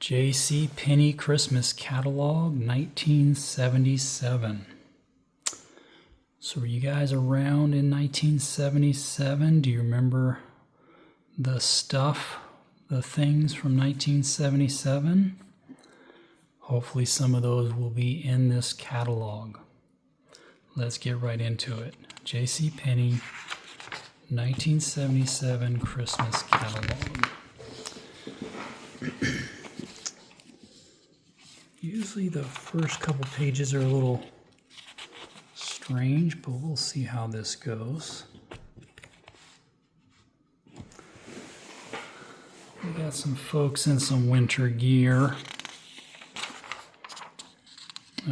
J.C. Penney Christmas Catalog, 1977. So were you guys around in 1977? Do you remember the stuff, the things from 1977? Hopefully some of those will be in this catalog. Let's get right into it. J.C. Penney, 1977 Christmas Catalog. Usually the first couple pages are a little strange, but we'll see how this goes. We got some folks in some winter gear.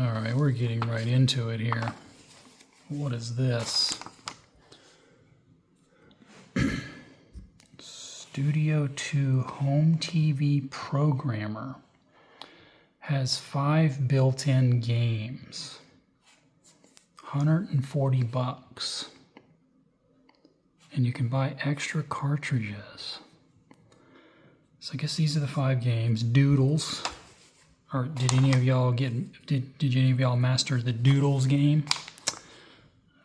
All right, we're getting right into it here. What is this? Studio II Home TV Programmer. Has 5 built-in games. $140. And you can buy extra cartridges. So I guess these are the 5 games. Doodles. Or did any of y'all did any of y'all master the Doodles game?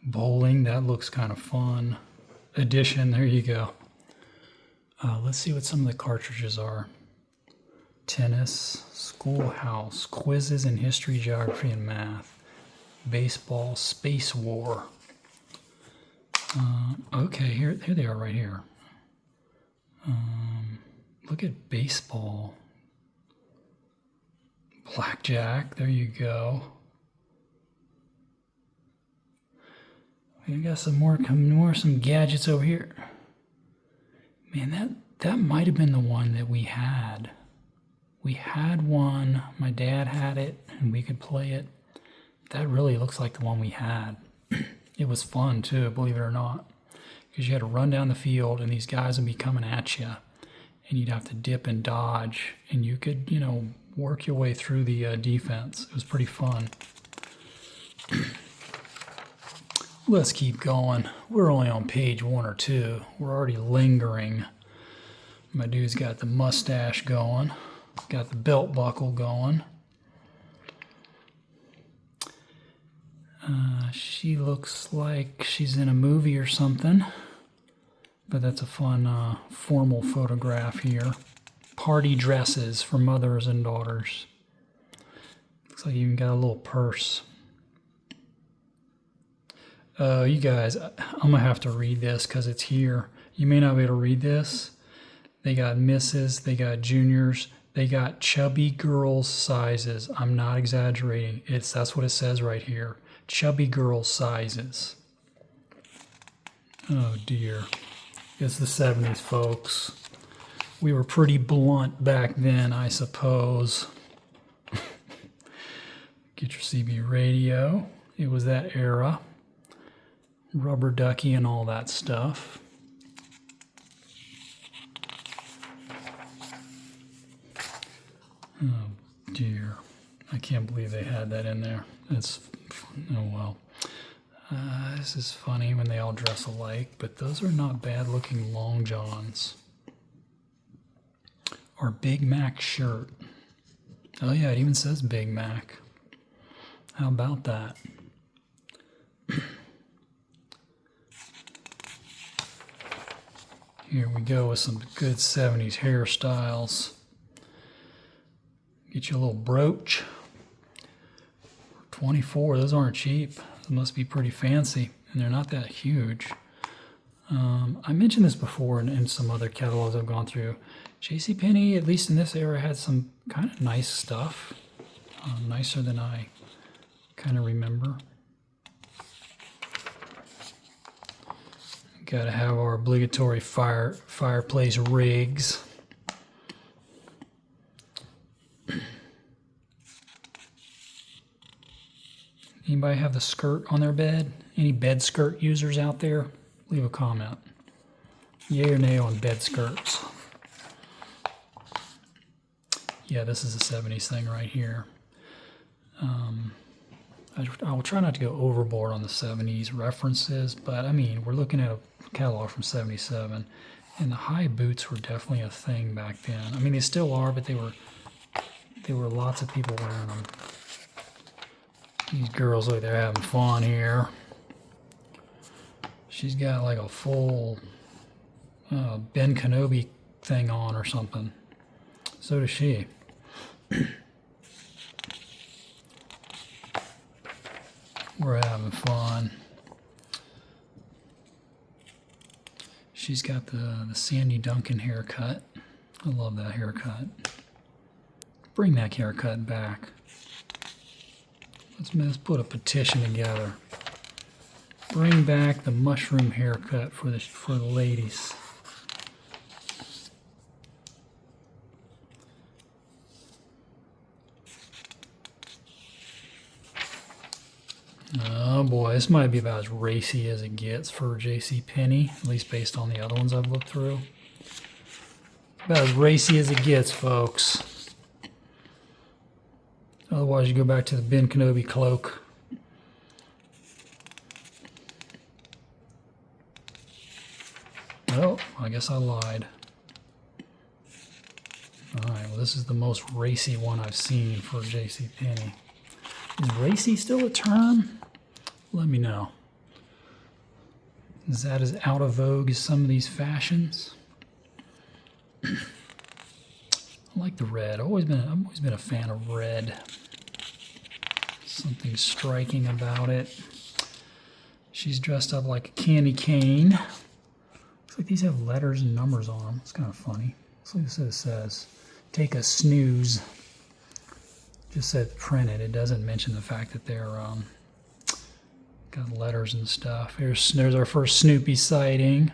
Bowling, that looks kind of fun. Edition, there you go. Let's see what some of the cartridges are. Tennis, schoolhouse, quizzes in history, geography, and math. Baseball, space war. Okay, here they are right here. Look at baseball. Blackjack, there you go. We got some gadgets over here. Man, that might have been the one that we had. We had one, my dad had it, and we could play it. That really looks like the one we had. It was fun too, believe it or not. Because you had to run down the field and these guys would be coming at you. And you'd have to dip and dodge. And you could, work your way through the defense. It was pretty fun. Let's keep going. We're only on page 1 or 2. We're already lingering. My dude's got the mustache going. Got the belt buckle going. She looks like she's in a movie or something. But that's a fun formal photograph here. Party dresses for mothers and daughters. Looks like you even got a little purse. You guys, I'm going to have to read this because it's here. You may not be able to read this. They got misses, they got juniors, they got chubby girls sizes. I'm not exaggerating. That's what it says right here. Chubby girl sizes. Oh dear. It's the 70s, folks. We were pretty blunt back then, I suppose. Get your CB radio. It was that era. Rubber ducky and all that stuff. Oh dear. I can't believe they had that in there. Oh well. This is funny when they all dress alike, but those are not bad looking long johns. Or Big Mac shirt. Oh yeah, it even says Big Mac. How about that? Here we go with some good 70s hairstyles. Get you a little brooch. 24, those aren't cheap. Those must be pretty fancy, and they're not that huge. I mentioned this before in some other catalogs I've gone through. JCPenney, at least in this era, had some kind of nice stuff. Nicer than I kind of remember. Got to have our obligatory fireplace rigs. Anybody have the skirt on their bed? Any bed skirt users out there? Leave a comment. Yay or nay on bed skirts? Yeah, this is a 70s thing right here. I will try not to go overboard on the 70s references, but I mean, we're looking at a catalog from 77, and the high boots were definitely a thing back then. I mean, they still are, but they were there were lots of people wearing them. These girls look like they're having fun here. She's got like a full Ben Kenobi thing on or something. So does she. We're having fun. She's got the Sandy Duncan haircut. I love that haircut. Bring that haircut back. Let's put a petition together. Bring back the mushroom haircut for the ladies. Oh boy, this might be about as racy as it gets for JCPenney, at least based on the other ones I've looked through. About as racy as it gets, folks. Otherwise, you go back to the Ben Kenobi cloak. Oh, I guess I lied. Alright, well this is the most racy one I've seen for JCPenney. Is racy still a term? Let me know. Is that as out of vogue as some of these fashions? I like the red. I've always been a fan of red. Something striking about it. She's dressed up like a candy cane. Looks like these have letters and numbers on them. It's kind of funny. Looks like this says, "Take a snooze." Just said printed. It doesn't mention the fact that they're got letters and stuff. There's our first Snoopy sighting.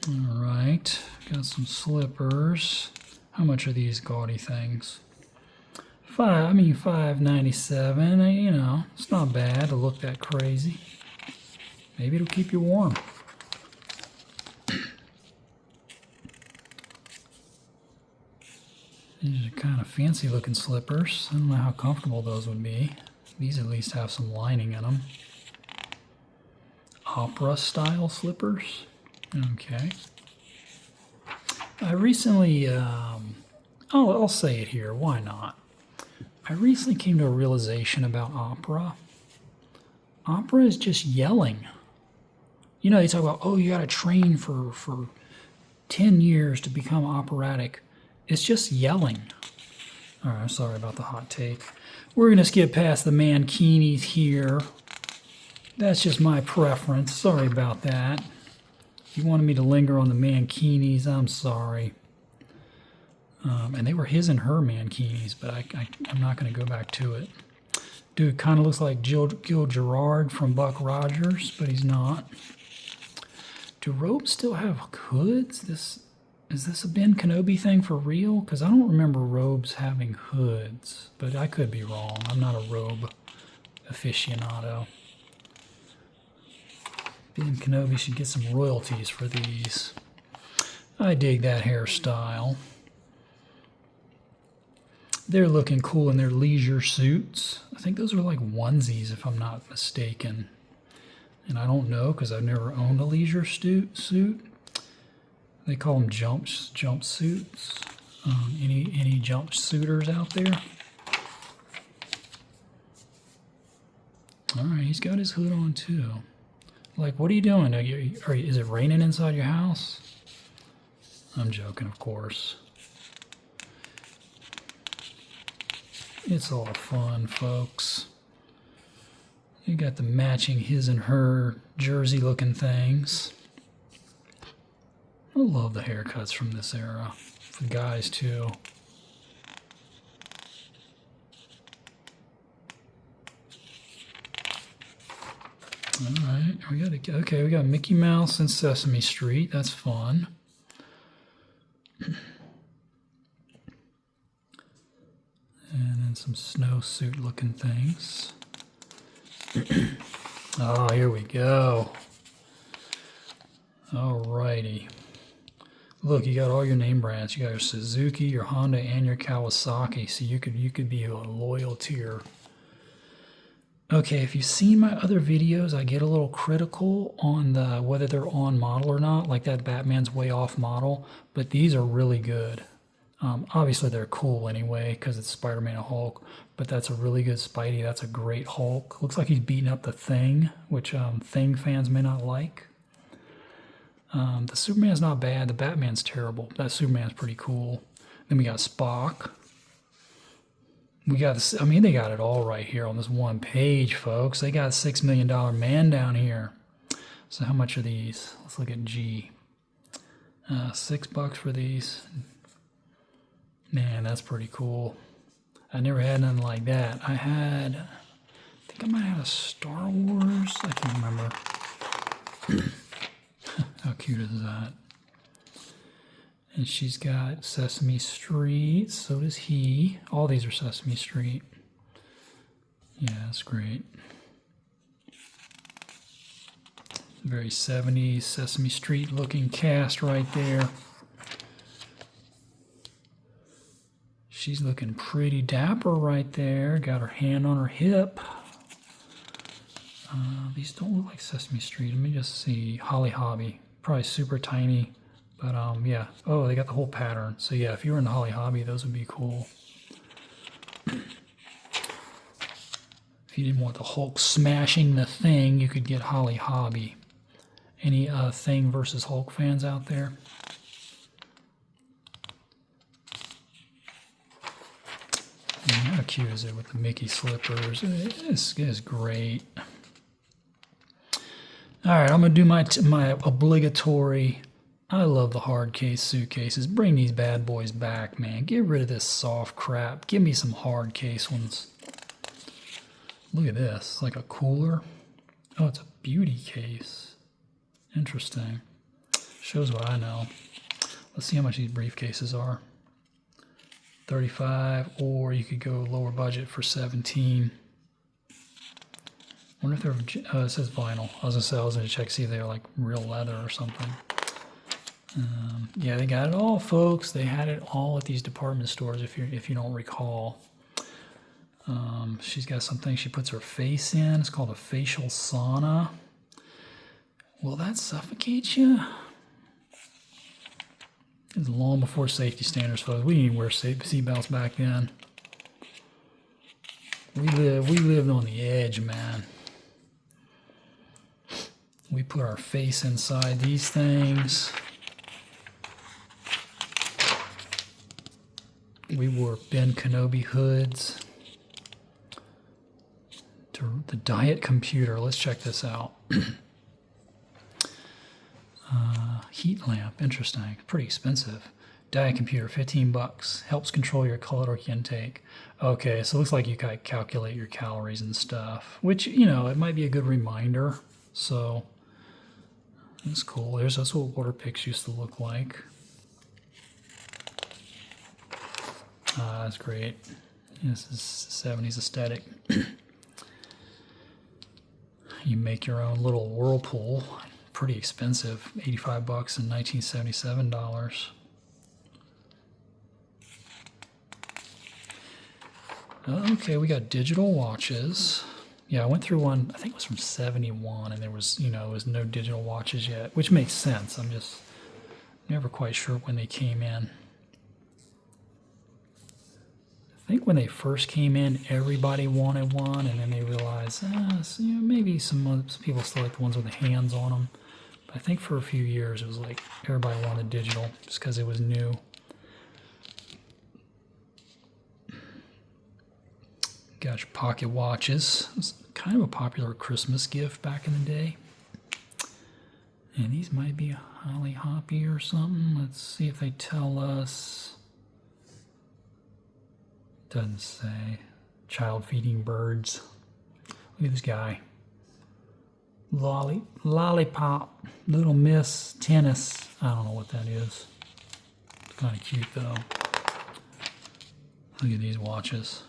All right, got some slippers. How much are these gaudy things? $5.97. You know, it's not bad to look that crazy. Maybe it'll keep you warm. These are kind of fancy looking slippers. I don't know how comfortable those would be. These at least have some lining in them. Opera style slippers. Okay. I recently, I'll say it here, why not? I recently came to a realization about opera. Opera is just yelling. You know, they talk about, oh, you got to train for 10 years to become operatic. It's just yelling. All right, I'm sorry about the hot take. We're going to skip past the mankinis here. That's just my preference. Sorry about that. If you wanted me to linger on the mankinis, I'm sorry. And they were his and her mankinis, but I'm not going to go back to it. Dude kind of looks like Gil Gerard from Buck Rogers, but he's not. Do robes still have hoods? Is this a Ben Kenobi thing for real? Because I don't remember robes having hoods, but I could be wrong. I'm not a robe aficionado. Ben Kenobi should get some royalties for these. I dig that hairstyle. They're looking cool in their leisure suits. I think those are like onesies, if I'm not mistaken. And I don't know because I've never owned a leisure suit. They call them jumpsuits. Any jumpsuiters out there? All right, he's got his hood on too. Like, what are you doing? Is it raining inside your house? I'm joking, of course. It's all fun, folks. You got the matching his and her jersey-looking things. I love the haircuts from this era. For guys, too. Alright, we got Mickey Mouse and Sesame Street. That's fun. And then some snowsuit looking things. Oh, here we go. Alrighty. Look, you got all your name brands. You got your Suzuki, your Honda, and your Kawasaki. So you could be loyal to your Okay, if you've seen my other videos, I get a little critical on the whether they're on model or not, like that Batman's way off model, but these are really good. Obviously, they're cool anyway because it's Spider-Man and Hulk, but that's a really good Spidey. That's a great Hulk. Looks like he's beating up the Thing, which Thing fans may not like. The Superman's not bad. The Batman's terrible. That Superman's pretty cool. Then we got Spock. We got, I mean, they got it all right here on this one page, folks. They got a $6 million man down here. So how much are these? Let's look at G. $6 for these. Man, that's pretty cool. I never had nothing like that. I think I might have a Star Wars. I can't remember. How cute is that? And she's got Sesame Street. So does he. All these are Sesame Street. Yeah, that's great. Very 70s Sesame Street looking cast right there. She's looking pretty dapper right there. Got her hand on her hip. These don't look like Sesame Street. Let me just see. Holly Hobby. Probably super tiny. But yeah. Oh, they got the whole pattern. So yeah, if you were in the Holly Hobby, those would be cool. If you didn't want the Hulk smashing the Thing, you could get Holly Hobby. Any Thing versus Hulk fans out there? How cute is it with the Mickey slippers? It is great. All right, I'm going to do my obligatory. I love the hard case suitcases. Bring these bad boys back, man. Get rid of this soft crap. Give me some hard case ones. Look at this. It's like a cooler. Oh, it's a beauty case. Interesting. Shows what I know. Let's see how much these briefcases are. 35, or you could go lower budget for 17. Wonder if they're, it says vinyl. I was gonna check, see if they're like real leather or something. Yeah, they got it all, folks. They had it all at these department stores, if you don't recall. She's got something she puts her face in. It's called a facial sauna. Will that suffocate you? It's long before safety standards, folks. We didn't wear seatbelts back then. We lived on the edge, man. We put our face inside these things. We wore Ben Kenobi hoods. The Diet computer. Let's check this out. Heat lamp, interesting. Pretty expensive. Diet computer, $15. Helps control your caloric intake. Okay, so it looks like you can calculate your calories and stuff, which, you know, it might be a good reminder. So that's cool. That's what water picks used to look like. That's great. This is 70s aesthetic. You make your own little whirlpool. Pretty expensive, $85 and $1977. Okay, we got digital watches. Yeah, I went through one, I think it was from 71, and there was no digital watches yet, which makes sense. I'm just never quite sure when they came in. I think when they first came in, everybody wanted one, and then they realized, maybe some people still like the ones with the hands on them. But I think for a few years, it was like everybody wanted digital just because it was new. Got your pocket watches. It was kind of a popular Christmas gift back in the day. And these might be a Holly Hoppy or something. Let's see if they tell us. Doesn't say. Child feeding birds. Look at this guy. Lollipop. Little Miss Tennis. I don't know what that is. It's kind of cute though. Look at these watches.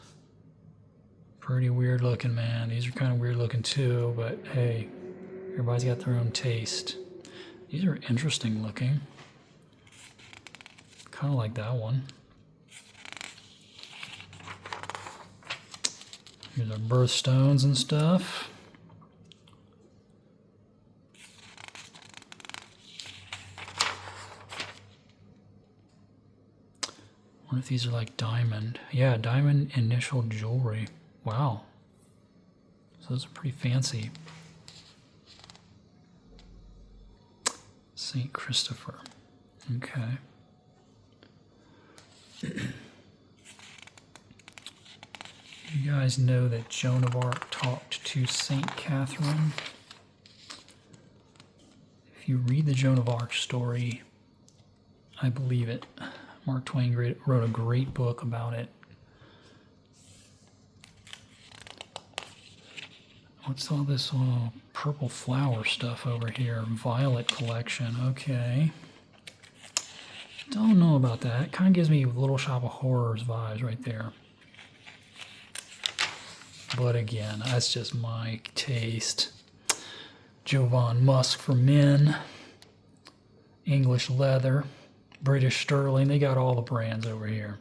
Pretty weird looking, man. These are kind of weird looking too, but hey, everybody's got their own taste. These are interesting looking. Kind of like that one. Here's our birthstones and stuff. I wonder if these are like diamond. Yeah, diamond initial jewelry. Wow. So those are pretty fancy. St. Christopher. Okay. You guys know that Joan of Arc talked to St. Catherine. If you read the Joan of Arc story, I believe it. Mark Twain wrote a great book about it. What's all this purple flower stuff over here? Violet collection. Okay. Don't know about that. It kind of gives me Little Shop of Horrors vibes right there. But again, that's just my taste. Jovan Musk for men. English leather. British sterling. They got all the brands over here.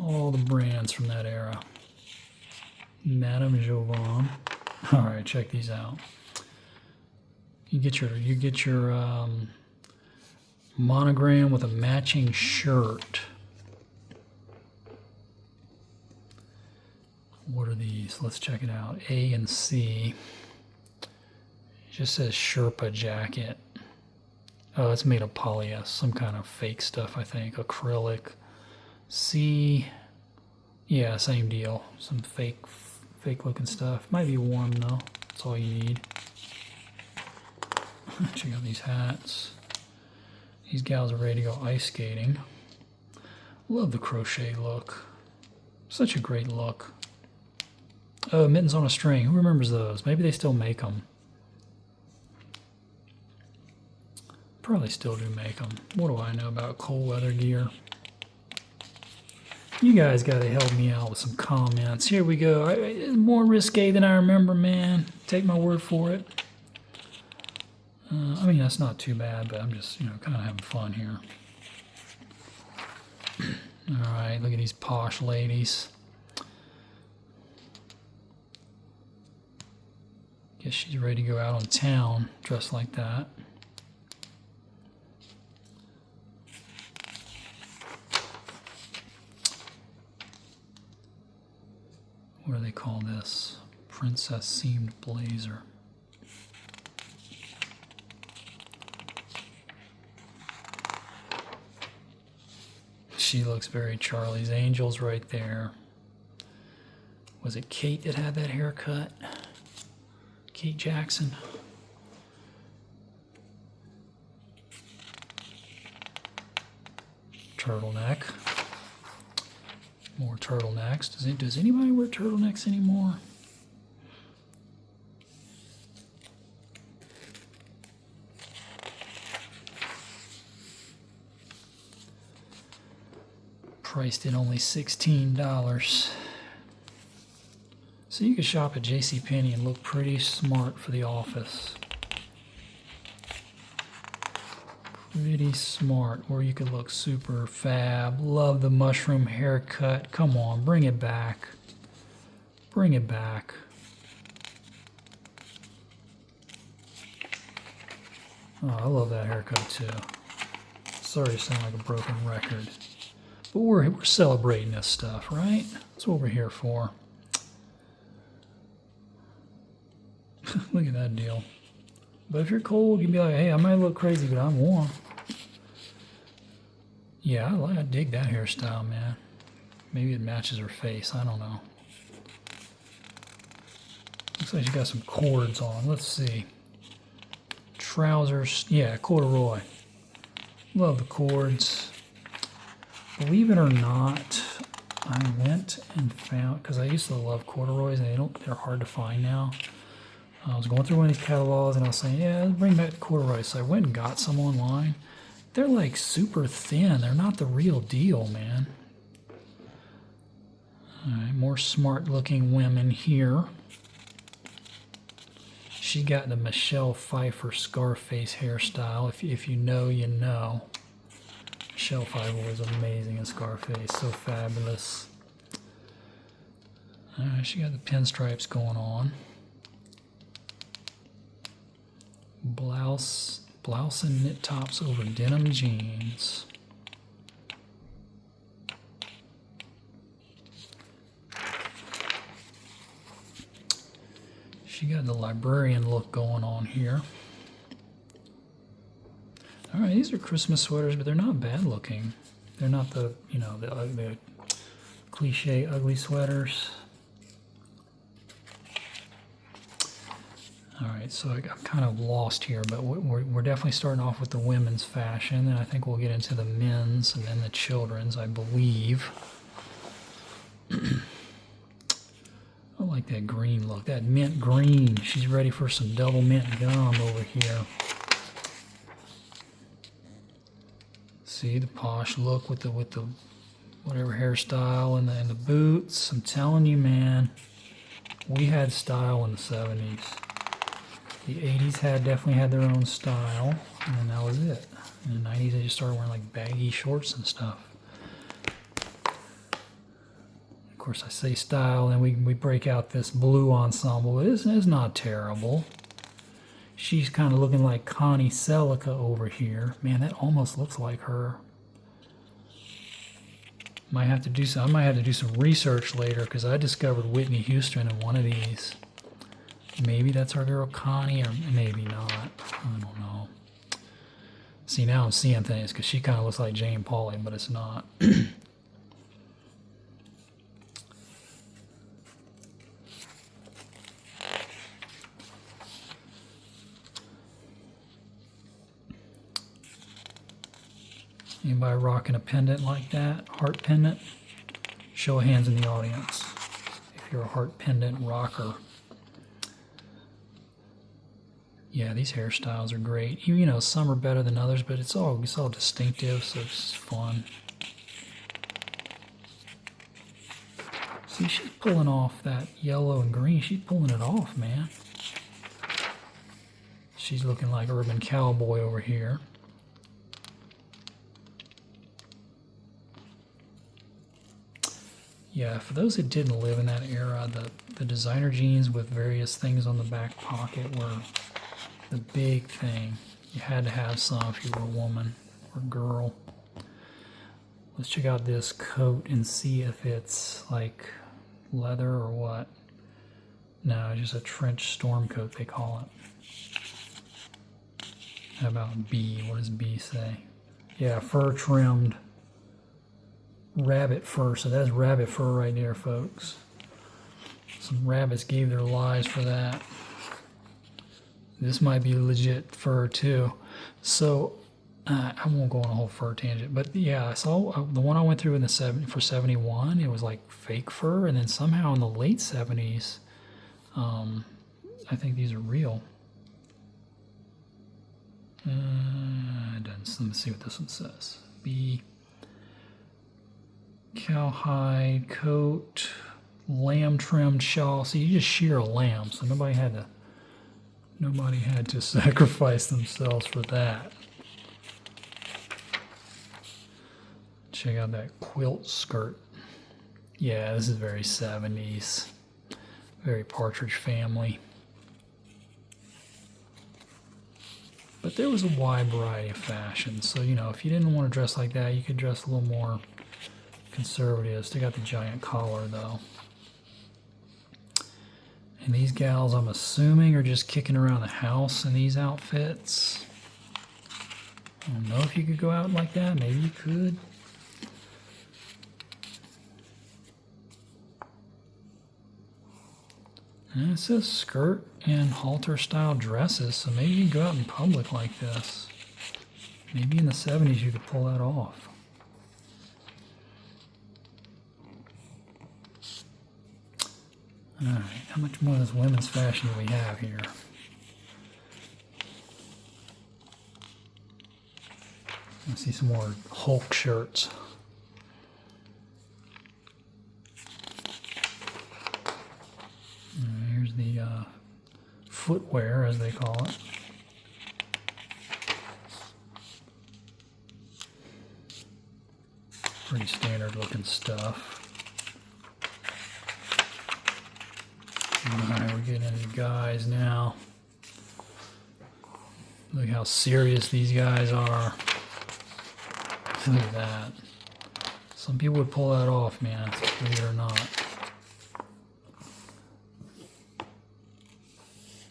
All the brands from that era. Madame Jovan. All right, check these out. You get your monogram with a matching shirt. What are these? Let's check it out. A and C. It just says Sherpa jacket. Oh, it's made of polyester, some kind of fake stuff, I think. Acrylic. C. Yeah, same deal. Some fake looking stuff. Might be warm though. That's all you need. Check out these hats. These gals are ready to go ice skating. Love the crochet look. Such a great look. Oh, mittens on a string. Who remembers those? Maybe they still make them. Probably still do make them. What do I know about cold weather gear? You guys got to help me out with some comments. Here we go. It's more risque than I remember, man. Take my word for it. I mean, that's not too bad, but I'm just, kind of having fun here. All right, look at these posh ladies. Guess she's ready to go out on town dressed like that. What do they call this? Princess seamed blazer. She looks very Charlie's Angels right there. Was it Kate that had that haircut? Kate Jackson. Turtleneck. More turtlenecks. Does anybody wear turtlenecks anymore? Priced at only $16. So you can shop at JCPenney and look pretty smart for the office. Pretty smart, or you could look super fab. Love the mushroom haircut. Come on, bring it back. Bring it back. Oh, I love that haircut too. Sorry to sound like a broken record. But we're celebrating this stuff, right? That's what we're here for. Look at that deal. But if you're cold, you can be like, hey, I might look crazy, but I'm warm. Yeah, I dig that hairstyle, man. Maybe it matches her face. I don't know. Looks like she got some cords on. Let's see. Trousers. Yeah, corduroy. Love the cords. Believe it or not, I went and found, because I used to love corduroys, and they're hard to find now. I was going through one of these catalogs and I was saying, yeah, let's bring back the corduroys. So I went and got some online. They're like super thin. They're not the real deal, man. All right, more smart looking women here. She got the Michelle Pfeiffer Scarface hairstyle. If you know, you know. Michelle Pfeiffer was amazing in Scarface. So fabulous. Alright, she got the pinstripes going on. Blouse and knit tops over denim jeans. She got the librarian look going on here. All right, these are Christmas sweaters, but they're not bad looking. They're not the, you know, the cliche ugly sweaters. All right, so I'm kind of lost here, but we're definitely starting off with the women's fashion, and I think we'll get into the men's and then the children's, I believe. I like that green look, that mint green. She's ready for some double mint gum over here. See the posh look with the whatever hairstyle and the boots. I'm telling you, man, we had style in the 70s. The 80s definitely had their own style, and then that was it. In the 90s, they just started wearing like baggy shorts and stuff. Of course, I say style, and we break out this blue ensemble. It's not terrible. She's kind of looking like Connie Selica over here. Man, that almost looks like her. I might have to do some research later, because I discovered Whitney Houston in one of these. Maybe that's our girl Connie, or maybe not. I don't know. See, now I'm seeing things, because she kind of looks like Jane Pauley, but it's not. Anybody rocking a pendant like that? Heart pendant? Show of hands in the audience if you're a heart pendant rocker. Yeah, these hairstyles are great. You know, some are better than others, but it's all distinctive, so it's fun. See, she's pulling off that yellow and green. She's pulling it off, man. She's looking like Urban Cowboy over here. Yeah, for those who didn't live in that era, the designer jeans with various things on the back pocket were the big thing. You had to have some if you were a woman or girl. Let's check out this coat and see if it's like leather or what. No, just a trench storm coat, they call it. How about B? What does B say? Yeah, fur trimmed. Rabbit fur, so that's rabbit fur right there, folks. Some rabbits gave their lives for that. This might be legit fur too. So I won't go on a whole fur tangent, but yeah, I saw the one I went through in the for 71. It was like fake fur, and then somehow in the late 70s, I think these are real. It doesn't. Let me see what this one says. B. Cowhide coat, lamb trimmed shawl. So you just shear a lamb, so nobody had to sacrifice themselves for that. Check out that quilt skirt. Yeah, this is very 70s, very Partridge Family. But there was a wide variety of fashions, so you know, if you didn't want to dress like that, you could dress a little more conservative. Still got the giant collar though. And these gals, I'm assuming, are just kicking around the house in these outfits. I don't know if you could go out like that. Maybe you could. And it says skirt and halter style dresses, so maybe you can go out in public like this. Maybe in the 70s you could pull that off. Alright, how much more of this women's fashion do we have here? Let's see some more Hulk shirts. Here's the footwear, as they call it. Pretty standard looking stuff. Alright, we're getting into guys now. Look how serious these guys are. Look at that. Some people would pull that off, man, believe it or not.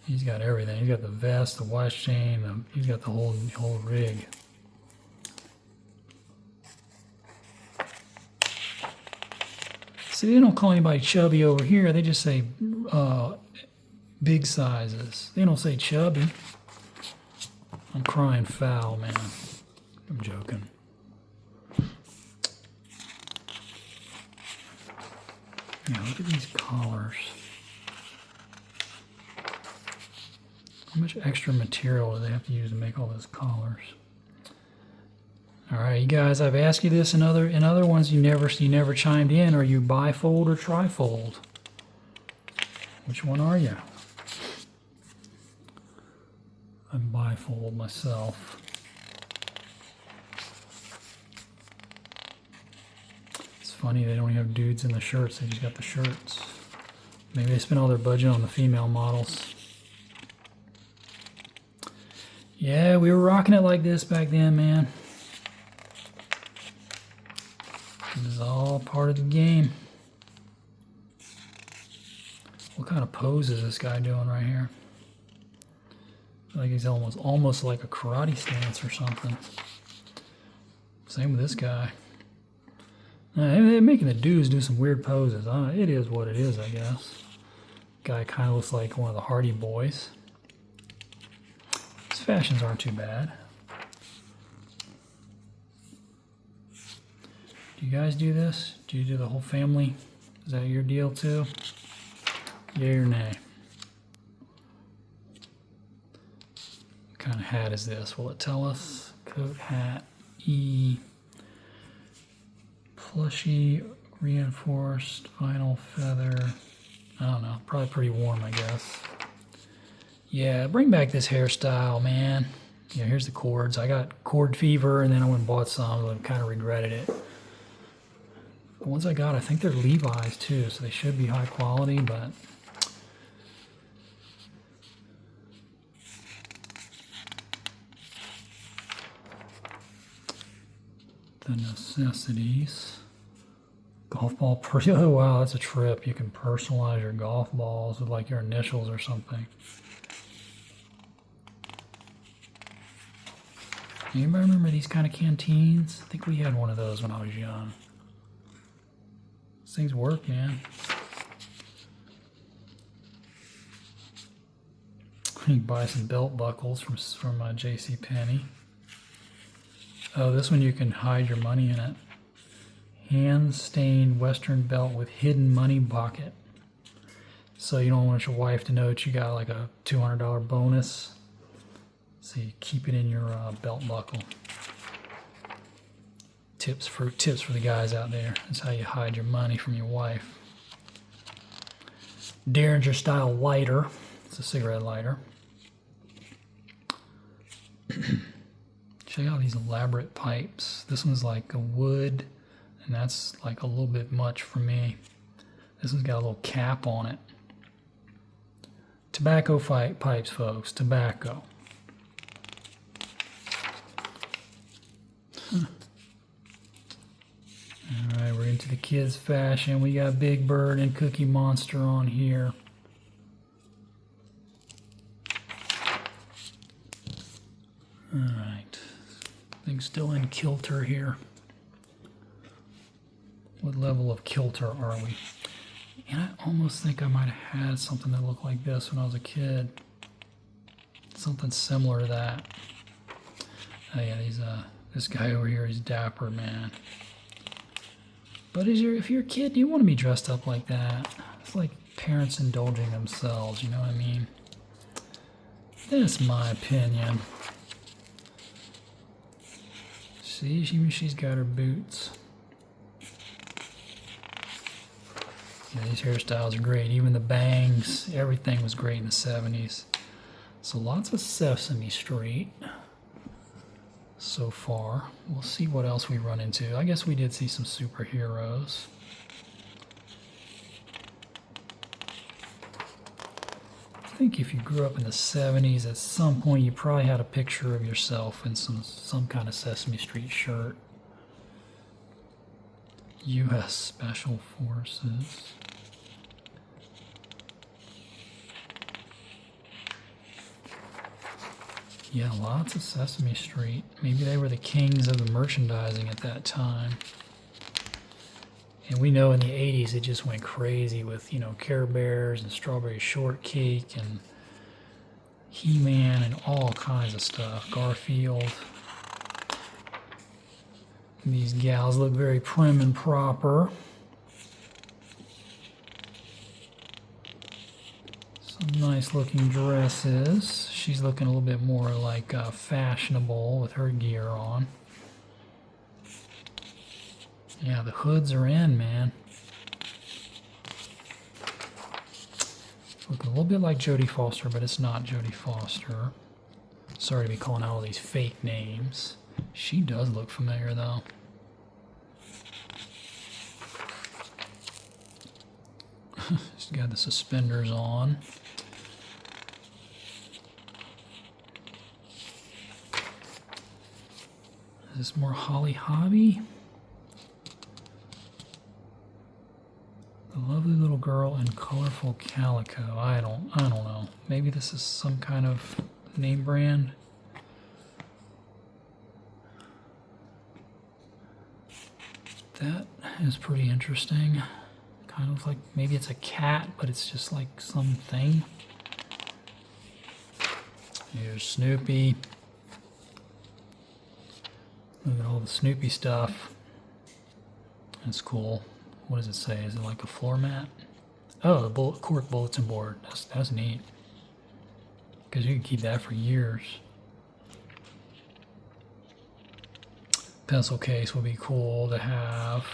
He's got everything. He's got the vest, the watch chain, he's got the whole rig. See, they don't call anybody chubby over here. They just say big sizes. They don't say chubby. I'm crying foul, man. I'm joking. Yeah, look at these collars. How much extra material do they have to use to make all those collars? All right, you guys, I've asked you this in other ones. You never chimed in. Are you bifold or trifold? Which one are you? I'm bifold myself. It's funny they don't have dudes in the shirts. They just got the shirts. Maybe they spent all their budget on the female models. Yeah, we were rocking it like this back then, man. It was all part of the game. What kind of pose is this guy doing right here? Like he's almost like a karate stance or something. Same with this guy. They're making the dudes do some weird poses. It is what it is, I guess. Guy kind of looks like one of the Hardy Boys. His fashions aren't too bad. Do you guys do this? Do you do the whole family? Is that your deal too? Yay or nay? What kind of hat is this? Will it tell us? Coat, hat, plushy, reinforced, vinyl feather. I don't know. Probably pretty warm, I guess. Yeah, bring back this hairstyle, man. Yeah, here's the cords. I got cord fever, and then I went and bought some, and I kind of regretted it. The ones I got, I think they're Levi's too, so they should be high quality, but the necessities. Golf ball, oh wow, that's a trip. You can personalize your golf balls with like your initials or something. Anybody remember these kind of canteens? I think we had one of those when I was young. These things work, man. You can buy some belt buckles from JCPenney. Oh, this one you can hide your money in it. Hand-stained Western belt with hidden money pocket. So you don't want your wife to know that you got like a $200 bonus. So you keep it in your belt buckle. Tips for the guys out there. That's how you hide your money from your wife. Derringer style lighter. It's a cigarette lighter. Check out these elaborate pipes. This one's like a wood, and that's like a little bit much for me. This one's got a little cap on it. Tobacco pipes, folks. Tobacco. Alright, we're into the kids' fashion. We got Big Bird and Cookie Monster on here. Alright. Things still in kilter here. What level of kilter are we? And I almost think I might have had something that looked like this when I was a kid. Something similar to that. Oh yeah, this guy over here is dapper, man. But if you're a kid, you want to be dressed up like that. It's like parents indulging themselves, you know what I mean? That's my opinion. See, she's got her boots. Yeah, these hairstyles are great. Even the bangs, everything was great in the 70s. So lots of Sesame Street so far. We'll see what else we run into. I guess we did see some superheroes. think if you grew up in the 70s, at some point you probably had a picture of yourself in some kind of Sesame Street shirt. U.S. Special Forces. Yeah, lots of Sesame Street. Maybe they were the kings of the merchandising at that time. And we know in the 80s it just went crazy with, you know, Care Bears and Strawberry Shortcake and He-Man and all kinds of stuff. Garfield. And these gals look very prim and proper. Some nice looking dresses. She's looking a little bit more like fashionable with her gear on. Yeah, the hoods are in, man. Looking a little bit like Jodie Foster, but it's not Jodie Foster. Sorry to be calling out all these fake names. She does look familiar, though. She's got the suspenders on. Is this more Holly Hobby? The lovely little girl in colorful calico. I don't know. Maybe this is some kind of name brand. That is pretty interesting. Kind of like, maybe it's a cat, but it's just like something. Here's Snoopy. Look at all the Snoopy stuff. That's cool. What does it say? Is it like a floor mat? Oh, the cork bulletin board. That's neat. Because you can keep that for years. Pencil case would be cool to have.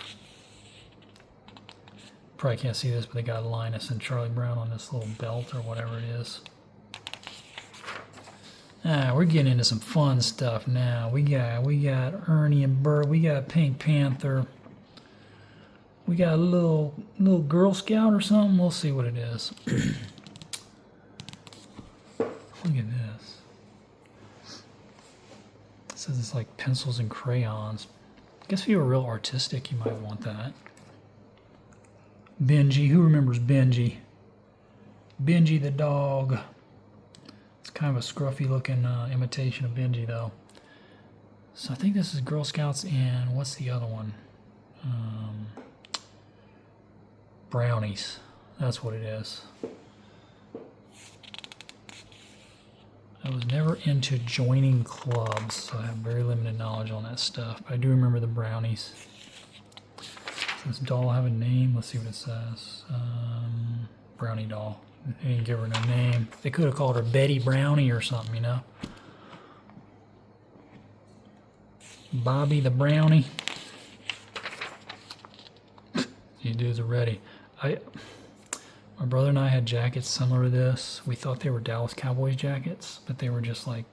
Probably can't see this, but they got Linus and Charlie Brown on this little belt or whatever it is. We're getting into some fun stuff now. We got Ernie and Bert. We got Pink Panther. We got a little Girl Scout or something. We'll see what it is. Look at this. It says it's like pencils and crayons. I guess if you were real artistic, you might want that. Benji. Who remembers Benji? Benji the dog. It's kind of a scruffy looking imitation of Benji though. So I think this is Girl Scouts and what's the other one? Brownies. That's what it is. I was never into joining clubs, so I have very limited knowledge on that stuff. But I do remember the Brownies. Does this doll have a name? Let's see what it says. Brownie doll. They didn't give her no name. They could have called her Betty Brownie or something, you know? Bobby the Brownie. These dudes are ready. My brother and I had jackets similar to this. We thought they were Dallas Cowboys jackets, but they were just like,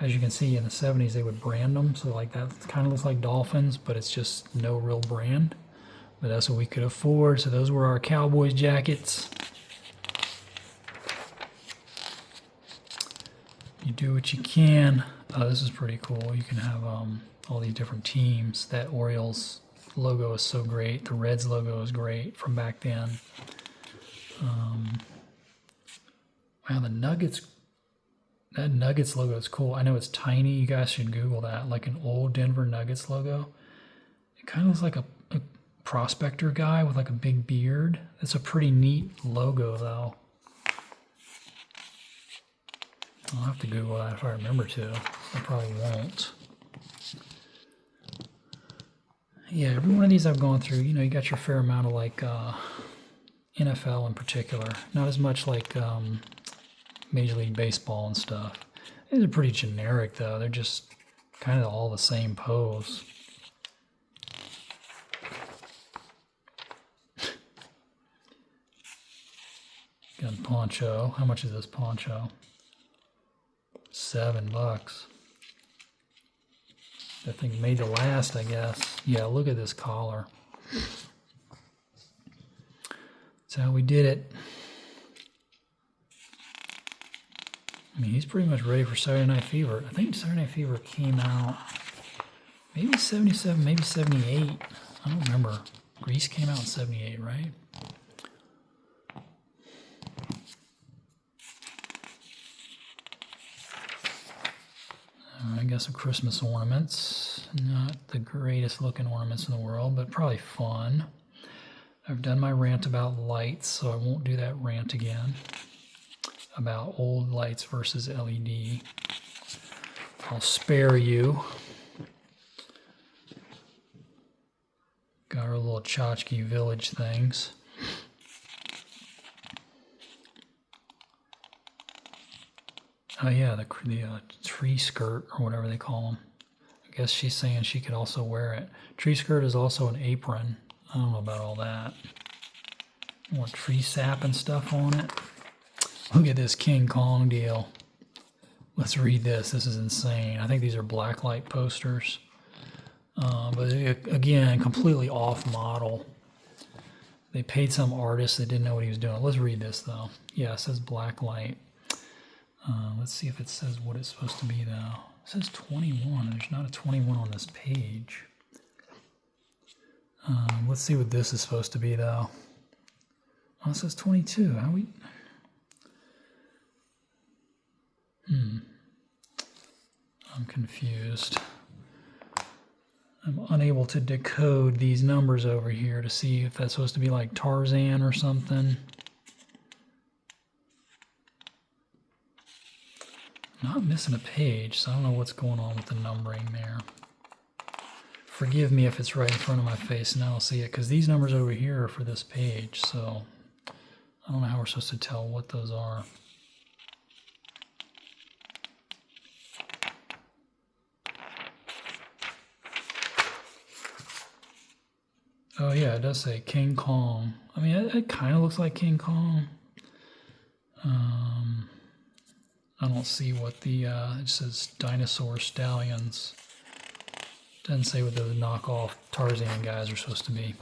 as you can see in the 70s, they would brand them. So like that kind of looks like Dolphins, but it's just no real brand. But that's what we could afford. So those were our Cowboys jackets. You do what you can. Oh, this is pretty cool. You can have all these different teams. That Orioles logo is so great. The Reds logo is great from back then. Wow, the Nuggets. That Nuggets logo is cool. I know it's tiny. You guys should Google that. Like an old Denver Nuggets logo. It kind of looks like a prospector guy with like a big beard. It's a pretty neat logo though. I'll have to Google that if I remember to. I probably won't. Yeah, every one of these I've gone through, you know, you got your fair amount of like NFL in particular. Not as much like Major League Baseball and stuff. These are pretty generic though. They're just kind of all the same pose. Got a poncho. How much is this poncho? $7. That thing made to last, I guess. Yeah, look at this collar. That's how we did it. I mean, he's pretty much ready for Saturday Night Fever. I think Saturday Night Fever came out maybe 77, maybe 78. I don't remember. Grease came out in 78, right? I got some Christmas ornaments. Not the greatest looking ornaments in the world, but probably fun. I've done my rant about lights, so I won't do that rant again about old lights versus LED. I'll spare you. Got our little tchotchke village things. Oh yeah, the tree skirt or whatever they call them. I guess she's saying she could also wear it. Tree skirt is also an apron. I don't know about all that. Want tree sap and stuff on it. Look at this King Kong deal. Let's read this. This is insane. I think these are blacklight posters. But again, completely off model. They paid some artist that didn't know what he was doing. Let's read this though. Yeah, it says blacklight. Let's see if it says what it's supposed to be though. It says 21. There's not a 21 on this page. Let's see what this is supposed to be though. Oh, it says 22. How we? I'm confused. I'm unable to decode these numbers over here to see if that's supposed to be like Tarzan or something. I'm not missing a page, so I don't know what's going on with the numbering there. Forgive me if it's right in front of my face and I don't see it, because these numbers over here are for this page, so I don't know how we're supposed to tell what those are. Oh yeah, it does say King Kong. I mean, it kind of looks like King Kong. I don't see what the, it says Dinosaur Stallions. Doesn't say what those knockoff Tarzan guys are supposed to be.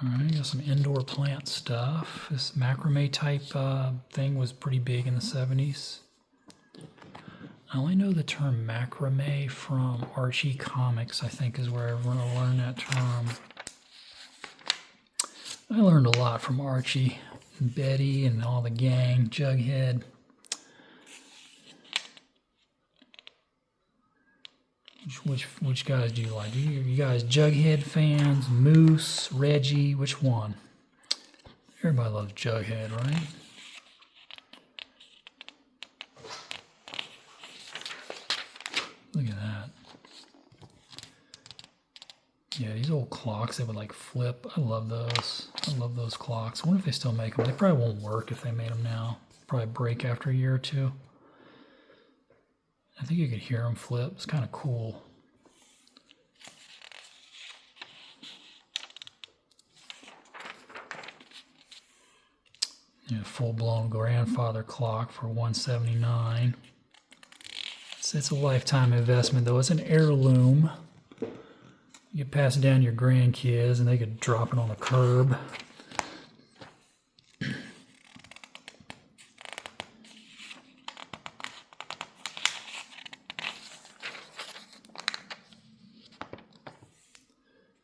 Alright, got some indoor plant stuff. This macrame type thing was pretty big in the 70s. I only know the term macrame from Archie Comics, I think is where I learned that term. I learned a lot from Archie and Betty and all the gang, Jughead. Which guys do you like? You guys Jughead fans? Moose, Reggie, which one? Everybody loves Jughead, right? Look at that. Yeah, these old clocks, they would like flip. I love those. I love those clocks. I wonder if they still make them. They probably won't work if they made them now. Probably break after a year or two. I think you could hear them flip. It's kind of cool. Yeah, full-blown grandfather clock for $179. It's a lifetime investment, though. It's an heirloom. You can pass it down to your grandkids, and they could drop it on the curb.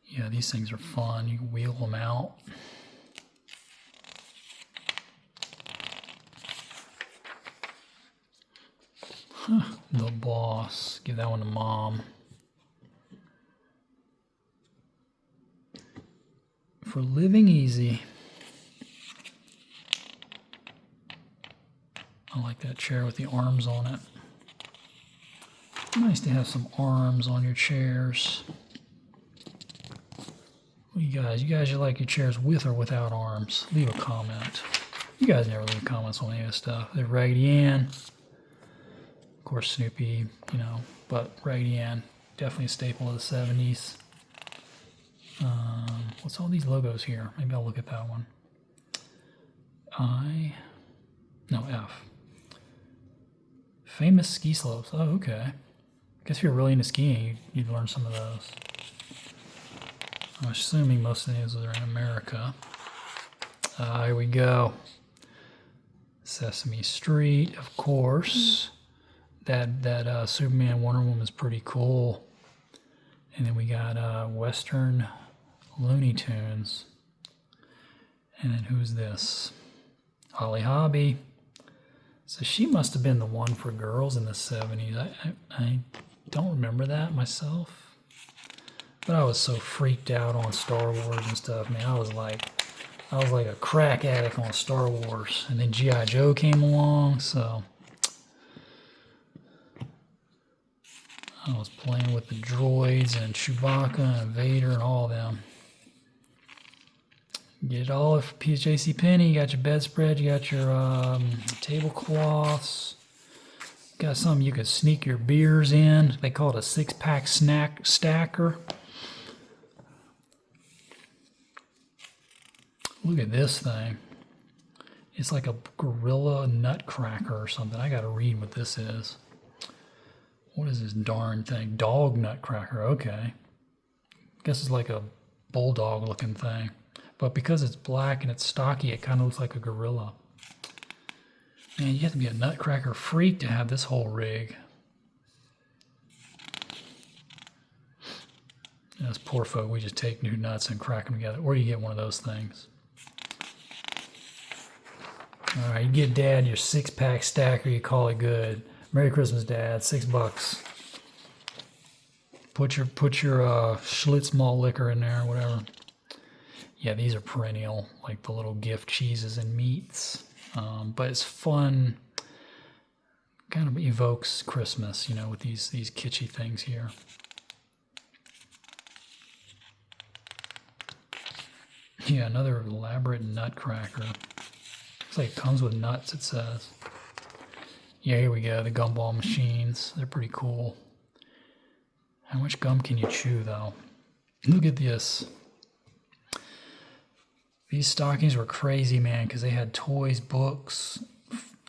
Yeah, these things are fun. You can wheel them out. The Boss. Give that one to Mom. For living easy. I like that chair with the arms on it. Nice to have some arms on your chairs. What you guys like your chairs with or without arms? Leave a comment. You guys never leave comments on any of this stuff. There's Raggedy Ann. Of course, Snoopy, you know, but Raggedy Ann, definitely a staple of the 70s. What's all these logos here? Maybe I'll look at that one. F. Famous ski slopes. Oh, okay. Guess if you're really into skiing, you'd learn some of those. I'm assuming most of these are in America. Here we go. Sesame Street, of course. That Superman Wonder Woman is pretty cool. And then we got Western Looney Tunes. And then who's this? Holly Hobbie. So she must have been the one for girls in the 70s. I don't remember that myself. But I was so freaked out on Star Wars and stuff, man. I was like a crack addict on Star Wars. And then G.I. Joe came along, so I was playing with the droids and Chewbacca and Vader and all of them. Get it all at JCPenney. You got your bedspread, you got your tablecloths. Got something you could sneak your beers in. They call it a 6-pack snack stacker. Look at this thing. It's like a gorilla nutcracker or something. I gotta read what this is. What is this darn thing? Dog nutcracker, okay. Guess it's like a bulldog looking thing. But because it's black and it's stocky, it kind of looks like a gorilla. Man, you have to be a nutcracker freak to have this whole rig. Us poor folk, we just take new nuts and crack them together. Or you get one of those things. All right, you get Dad your 6-pack stacker, you call it good. Merry Christmas, Dad. $6. Put your Schlitz malt liquor in there, whatever. Yeah, these are perennial, like the little gift cheeses and meats. But it's fun. Kind of evokes Christmas, you know, with these kitschy things here. Yeah, another elaborate nutcracker. Looks like it comes with nuts, it says. Yeah, here we go, the gumball machines. They're pretty cool. How much gum can you chew, though? Look at this. These stockings were crazy, man, because they had toys, books,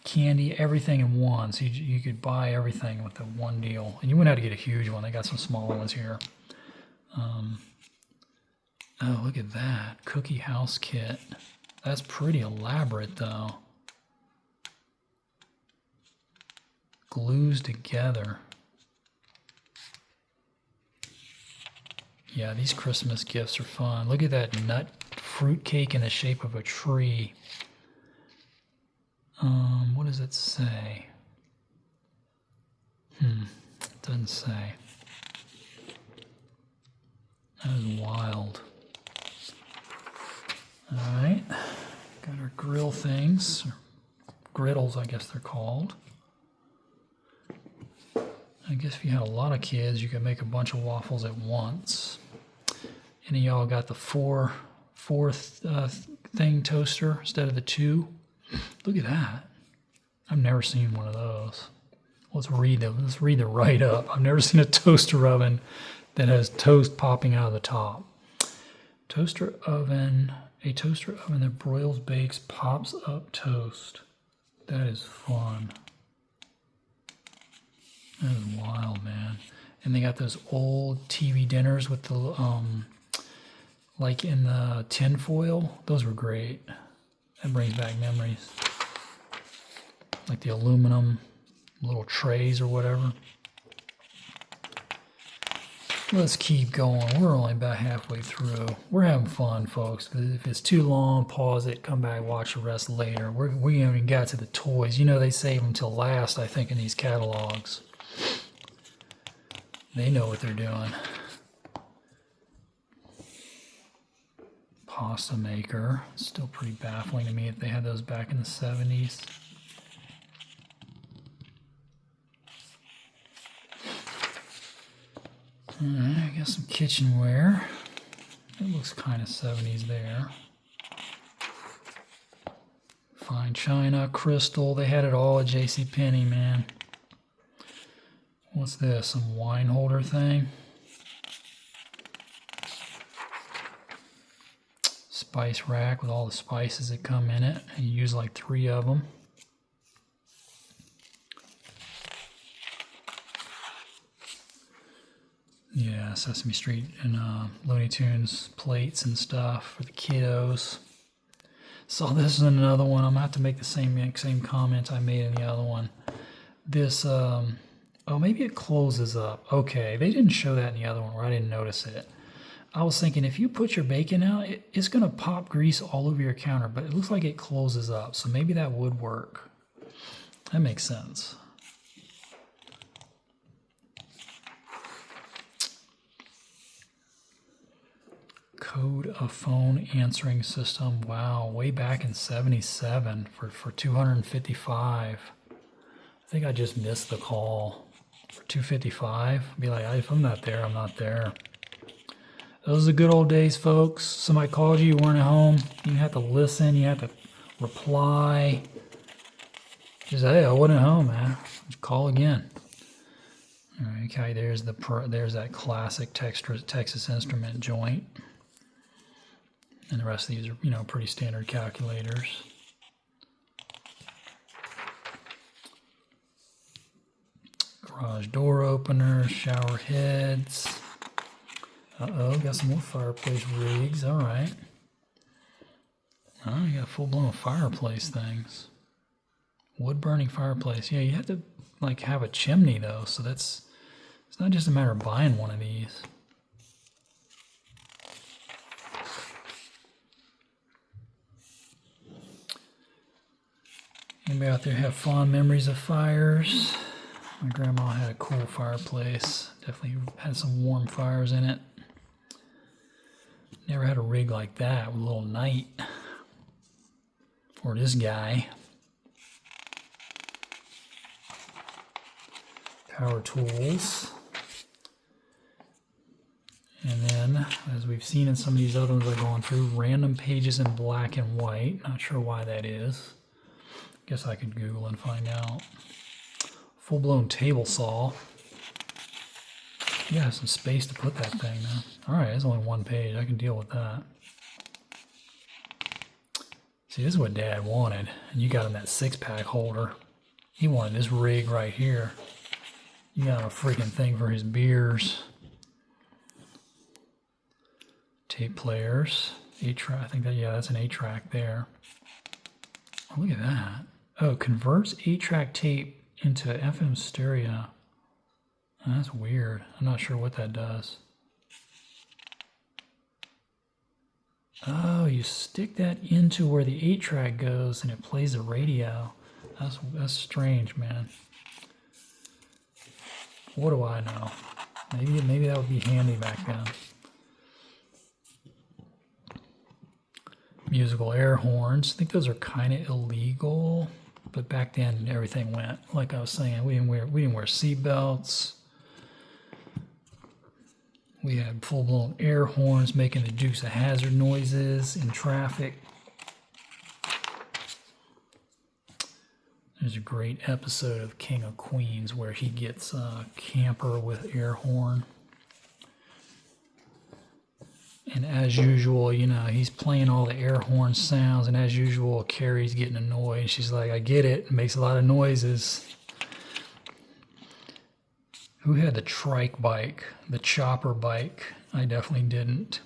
candy, everything in one. So you could buy everything with the one deal. And you wouldn't have to get a huge one. They got some smaller ones here. Oh, look at that. Cookie house kit. That's pretty elaborate, though. Glues together. Yeah, these Christmas gifts are fun. Look at that nut fruitcake in the shape of a tree. What does it say? It doesn't say. That is wild. Alright, got our grill things, or griddles I guess they're called. I guess if you had a lot of kids, you could make a bunch of waffles at once. Any of y'all got the four thing toaster instead of the 2? Look at that. I've never seen one of those. Let's read the write-up. I've never seen a toaster oven that has toast popping out of the top. Toaster oven, a toaster oven that broils, bakes, pops up toast. That is fun. That is wild, man. And they got those old TV dinners with the, like in the tin foil. Those were great. That brings back memories. Like the aluminum little trays or whatever. Let's keep going. We're only about halfway through. We're having fun, folks. But if it's too long, pause it, come back, watch the rest later. We haven't even got to the toys. You know they save them till last, I think, in these catalogs. They know what they're doing. Pasta maker. Still pretty baffling to me that they had those back in the 70s. Alright, I got some kitchenware. It looks kind of 70s there. Fine china, crystal. They had it all at JCPenney, man. What's this? Some wine holder thing? Spice rack with all the spices that come in it. And you use like 3 of them. Yeah, Yeah, Sesame Street and Looney Tunes plates and stuff for the kiddos. So this is another one. I'm going to have to make the same comment I made in the other one. This, oh, maybe it closes up. Okay, they didn't show that in the other one, or I didn't notice it. I was thinking if you put your bacon out, it's going to pop grease all over your counter, but it looks like it closes up, so maybe that would work. That makes sense. Code a phone answering system. Wow, way back in '77 for $255. I think I just missed the call for $255. Be like, if I'm not there, I'm not there. Those are the good old days, folks. Somebody called you, you weren't at home. You have to listen, you have to reply. Just, hey, I wasn't at home, man. Just call again. All right, okay, there's that classic Texas Instrument joint. And the rest of these are, you know, pretty standard calculators. Garage door openers, shower heads. Uh-oh, got some more fireplace rigs. All right. Oh, you got full-blown fireplace things. Wood-burning fireplace. Yeah, you have to, like, have a chimney, though, so it's not just a matter of buying one of these. Anybody out there have fond memories of fires? My grandma had a cool fireplace. Definitely had some warm fires in it. Never had a rig like that with a little night. Or this guy. Power tools. And then, as we've seen in some of these other ones I've gone through, random pages in black and white. Not sure why that is. Guess I could Google and find out. Full-blown table saw. You gotta have some space to put that thing though. Alright, it's only one page. I can deal with that. See, this is what Dad wanted. And you got him that 6-pack holder. He wanted this rig right here. You got a freaking thing for his beers. Tape players. 8-track. I think that, yeah, that's an 8-track there. Oh, look at that. Oh, converts 8-track tape into FM stereo. Oh, that's weird. I'm not sure what that does. Oh, you stick that into where the 8-track goes and it plays the radio. That's strange, man. What do I know? Maybe that would be handy back then. Musical air horns. I think those are kind of illegal, but back then everything went. Like I was saying, we didn't wear seat belts. We had full-blown air horns making the Dukes of Hazzard noises in traffic. There's a great episode of King of Queens where he gets a camper with air horn. And as usual, you know, he's playing all the air horn sounds, and as usual, Carrie's getting annoyed. She's like, I get it. It makes a lot of noises. Who had the trike bike? The chopper bike? I definitely didn't.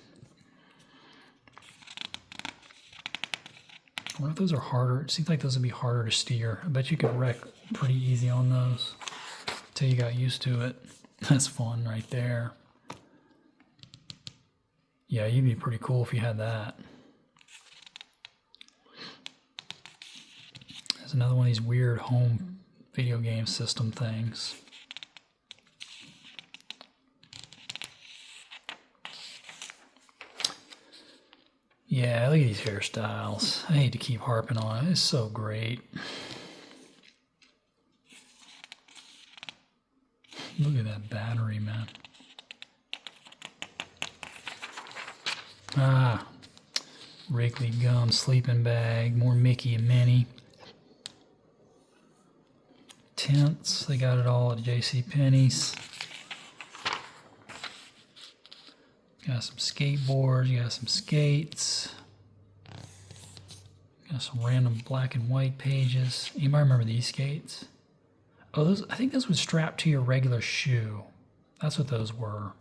I wonder if those are harder. It seems like those would be harder to steer. I bet you could wreck pretty easy on those until you got used to it. That's fun right there. Yeah, you'd be pretty cool if you had that. There's another one of these weird home video game system things. Yeah, look at these hairstyles. I hate to keep harping on it. It's so great. Look at that battery, man. Ah, Wrigley gum sleeping bag, more Mickey and Minnie. Tents, they got it all at JCPenney's. Got some skateboards, you got some skates. Got some random black and white pages. Anybody remember these skates? Oh, those, I think those would strap to your regular shoe. That's what those were.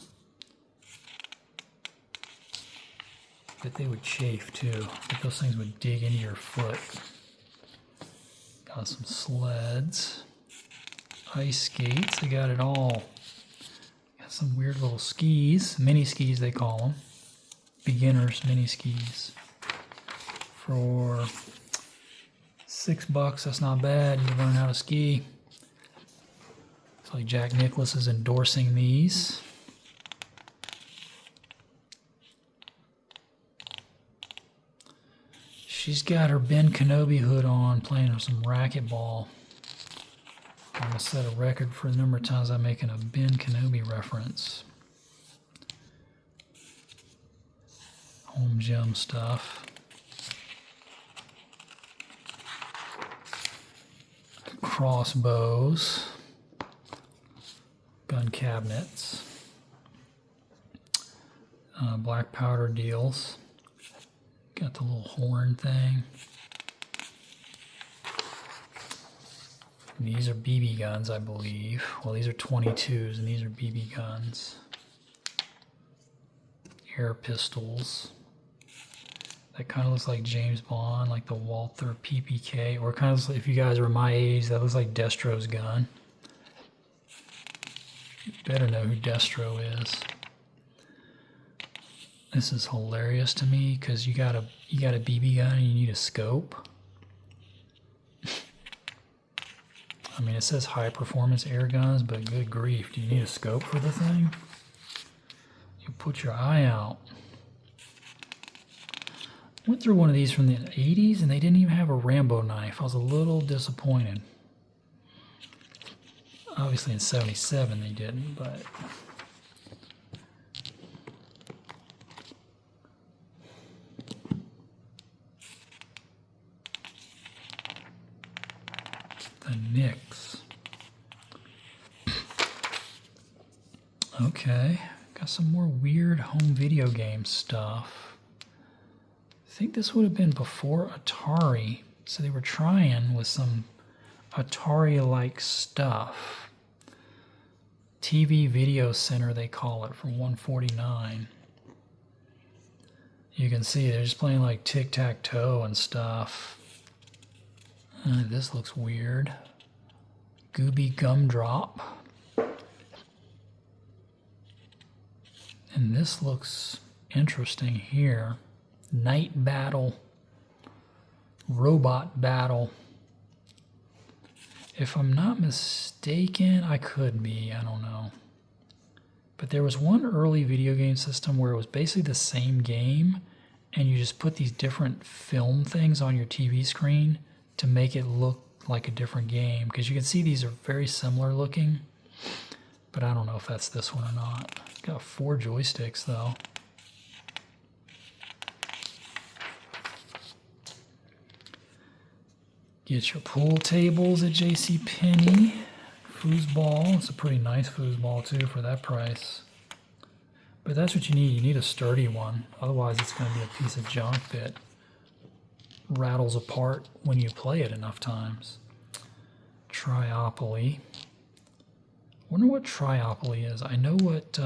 Bet they would chafe too. Bet those things would dig into your foot. Got some sleds. Ice skates. They got it all. Got some weird little skis. Mini skis they call them. Beginners mini skis. For $6, that's not bad. You learn how to ski. It's like Jack Nicklaus is endorsing these. She's got her Ben Kenobi hood on, playing some racquetball. I'm going to set a record for the number of times I'm making a Ben Kenobi reference. Home gym stuff. Crossbows. Gun cabinets. Black powder deals. Got the little horn thing. And these are BB guns, I believe. Well, these are 22s, and these are BB guns. Air pistols. That kind of looks like James Bond, like the Walther PPK. Or kind of, if you guys are my age, that looks like Destro's gun. You better know who Destro is. This is hilarious to me because you got a BB gun and you need a scope. I mean, it says high performance air guns, but good grief, do you need a scope for the thing? You put your eye out. Went through one of these from the 80s and they didn't even have a Rambo knife. I was a little disappointed. Obviously in 77 they didn't, but... The Knicks. Okay, got some more weird home video game stuff. I think this would have been before Atari, so they were trying with some Atari-like stuff. TV Video Center, they call it, for $149. You can see they're just playing like tic-tac-toe and stuff. This looks weird. Gooby Gumdrop. And this looks interesting here. Night Battle. Robot Battle. If I'm not mistaken, I could be, I don't know. But there was one early video game system where it was basically the same game, and you just put these different film things on your TV screen to make it look like a different game, because you can see these are very similar looking, but I don't know if that's this one or not. It's got 4 joysticks though. Get your pool tables at JCPenney. Foosball, it's a pretty nice foosball too for that price. But that's what you need. You need a sturdy one, otherwise it's going to be a piece of junk that rattles apart when you play it enough times. Triopoly. Wonder what Triopoly is. I know what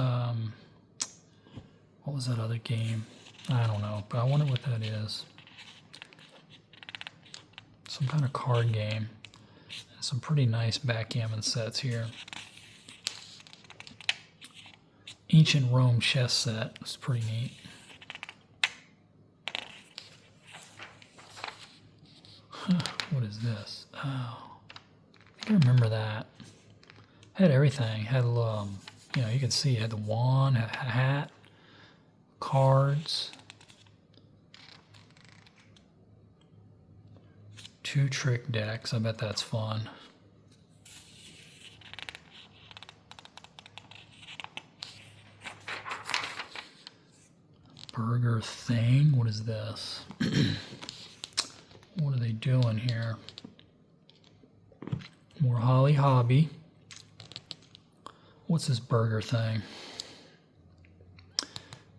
was that other game? I don't know, but I wonder what that is. Some kind of card game. And some pretty nice backgammon sets here. Ancient Rome chess set. It's pretty neat. What is this? Oh, I think I remember that. Had everything. Had you know, you can see it had the wand, had a hat, cards, 2 trick decks. I bet that's fun. Burger thing. What is this? What are they doing here? More Holly Hobby. What's this burger thing?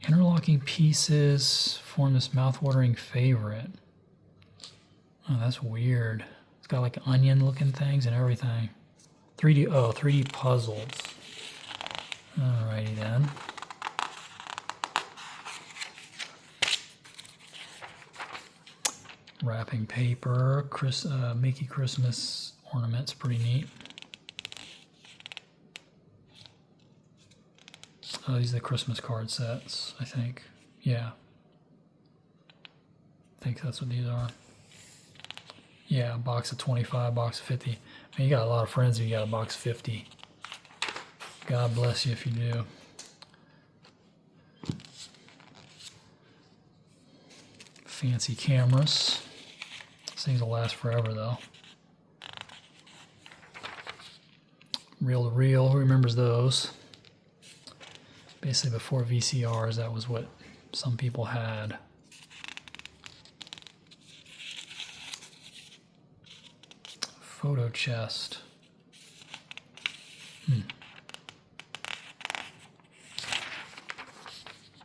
Interlocking pieces form this mouth-watering favorite. Oh, that's weird. It's got like onion looking things and everything. 3D puzzles. Alrighty then. Wrapping paper, Mickey Christmas ornaments, pretty neat. Oh, these are the Christmas card sets, I think. Yeah. I think that's what these are. Yeah, a box of 25, box of 50. Man, you got a lot of friends if you got a box of 50. God bless you if you do. Fancy cameras. These things will last forever though. Reel to reel, who remembers those? Basically before VCRs, that was what some people had. Photo chest.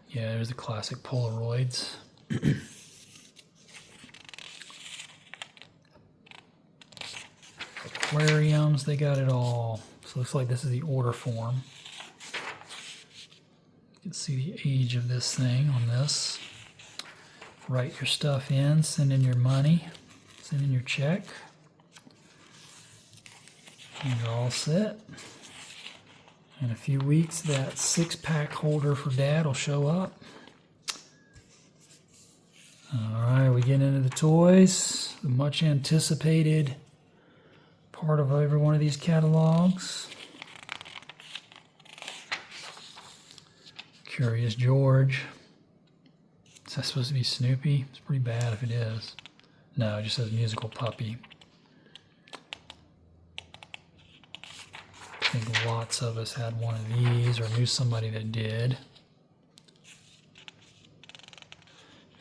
Yeah, there's the classic Polaroids. Aquariums, they got it all. So it looks like this is the order form. You can see the age of this thing on this. Write your stuff in, send in your money, send in your check. And you're all set. In a few weeks, that 6-pack holder for Dad will show up. Alright, we get into the toys. The much anticipated part of every one of these catalogs. Curious George. Is that supposed to be Snoopy? It's pretty bad if it is. No, it just says musical puppy. I think lots of us had one of these or knew somebody that did.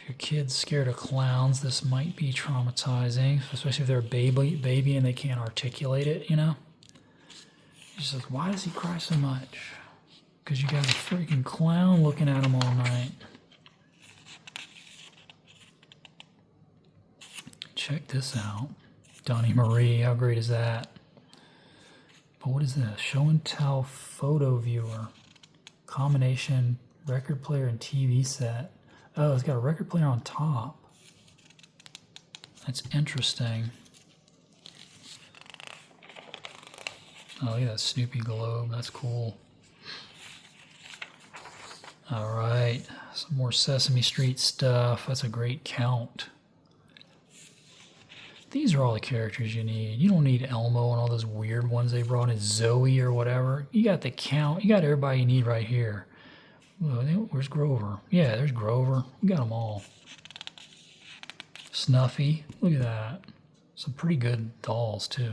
If your kid's scared of clowns, this might be traumatizing, especially if they're a baby and they can't articulate it, you know? He says, why does he cry so much? Because you got a freaking clown looking at him all night. Check this out. Donnie Marie, how great is that? But what is this? Show and tell photo viewer. Combination record player and TV set. Oh, it's got a record player on top. That's interesting. Oh, look at that Snoopy globe. That's cool. All right, some more Sesame Street stuff. That's a great count. These are all the characters you need. You don't need Elmo and all those weird ones they brought in, Zoe or whatever. You got the count. You got everybody you need right here. Where's Grover? Yeah, there's Grover. You got them all. Snuffy. Look at that. Some pretty good dolls, too.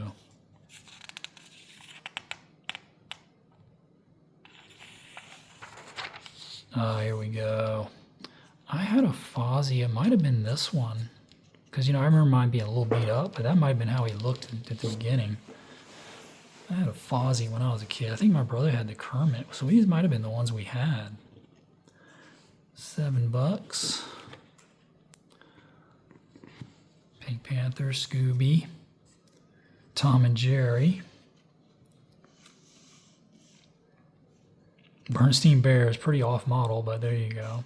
Ah, here we go. I had a Fozzie. It might have been this one. Because, you know, I remember mine being a little beat up, but that might have been how he looked at the beginning. I had a Fozzie when I was a kid. I think my brother had the Kermit, so these might have been the ones we had. $7. Pink Panther, Scooby, Tom and Jerry. Bernstein Bear is pretty off model, but there you go.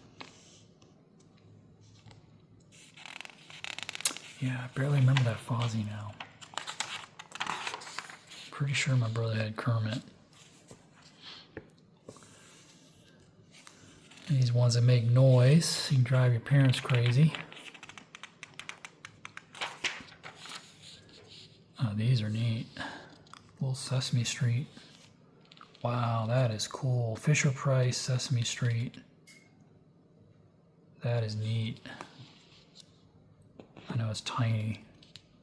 Yeah, I barely remember that Fozzie now. Pretty sure my brother had Kermit. And these ones that make noise, you can drive your parents crazy. Oh, these are neat. Little Sesame Street. Wow, that is cool. Fisher-Price, Sesame Street. That is neat. I know it's tiny.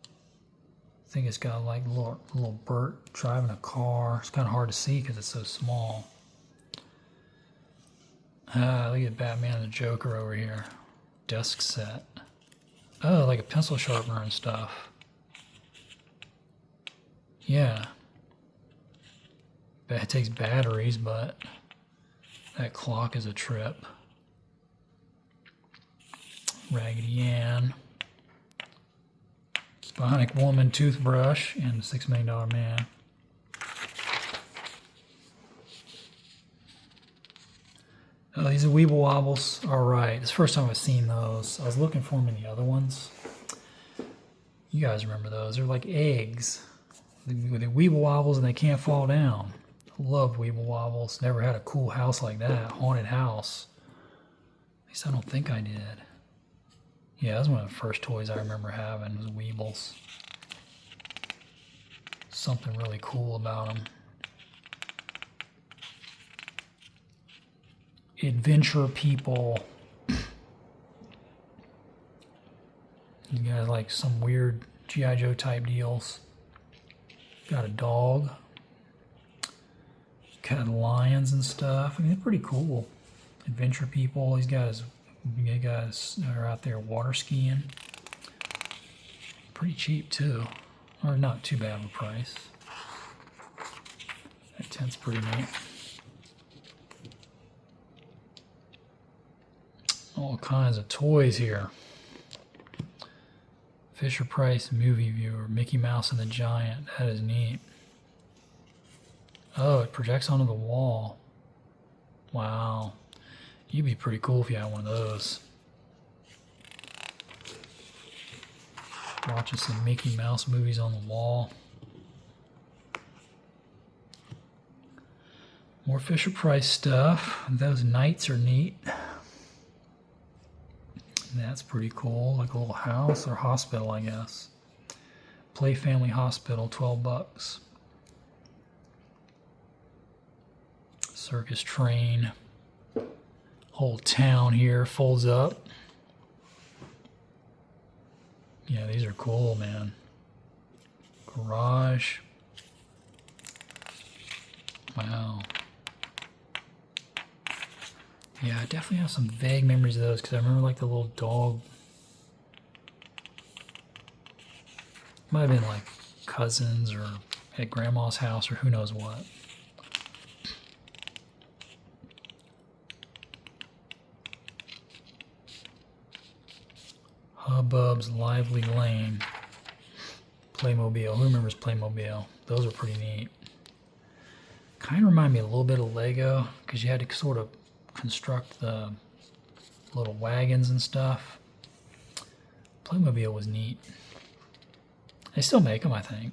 I think it's got like little Bert driving a car. It's kind of hard to see because it's so small. Ah, look at Batman and the Joker over here. Desk set. Oh, like a pencil sharpener and stuff. Yeah. It takes batteries, but that clock is a trip. Raggedy Ann. Bionic Woman toothbrush and the $6 Million Man. Oh, these are Weeble Wobbles. All right, it's the first time I've seen those. I was looking for them in the other ones. You guys remember those? They're like eggs. They weeble wobbles and they can't fall down. I love weeble wobbles. Never had a cool house like that. Haunted house. At least I don't think I did. Yeah, that was one of the first toys I remember having was Weebles. Something really cool about them. Adventure people. You guys like some weird G.I. Joe type deals. Got a dog. Got lions and stuff. I mean, they're pretty cool. Adventure people. These guys are out there water skiing. Pretty cheap too, or not too bad of a price. That tent's pretty neat. All kinds of toys here. Fisher Price movie viewer, Mickey Mouse and the Giant. That is neat. Oh, it projects onto the wall. Wow. You'd be pretty cool if you had one of those. Watching some Mickey Mouse movies on the wall. More Fisher Price stuff. Those knights are neat. That's pretty cool. Like a little house or hospital, I guess. Play Family Hospital, $12. Circus train. Whole town here folds up. Yeah, these are cool, man. Garage. Wow. Yeah, I definitely have some vague memories of those because I remember like the little dog. Might have been like cousins or at grandma's house or who knows what. Hubbub's Lively Lane. Playmobil. Who remembers Playmobil? Those were pretty neat. Kind of remind me a little bit of Lego because you had to sort of construct the little wagons and stuff. Playmobil was neat. They still make them, I think.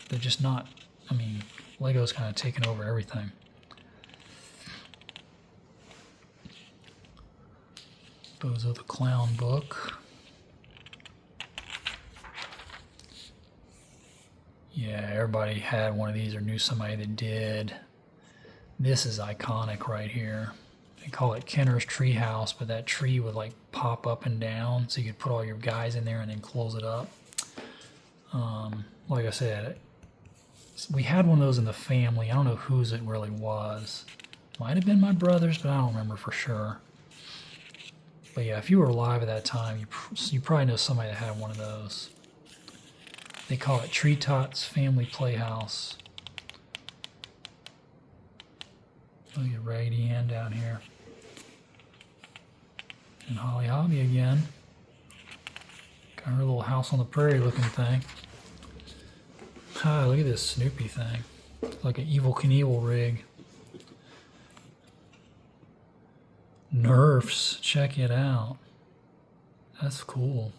They're just not, I mean, Lego's kind of taken over everything. Bozo the Clown book. Yeah, everybody had one of these or knew somebody that did. This is iconic right here. They call it Kenner's Treehouse, but that tree would like pop up and down so you could put all your guys in there and then close it up. Like I said, we had one of those in the family. I don't know whose it really was. Might have been my brother's, but I don't remember for sure. But yeah, if you were alive at that time, you probably know somebody that had one of those. They call it Tree Tots Family Playhouse. Look at Raggedy Ann down here. And Holly Hobby again. Got her little House on the Prairie looking thing. Ah, look at this Snoopy thing. Like an Evel Knievel rig. Nerfs, check it out. That's cool.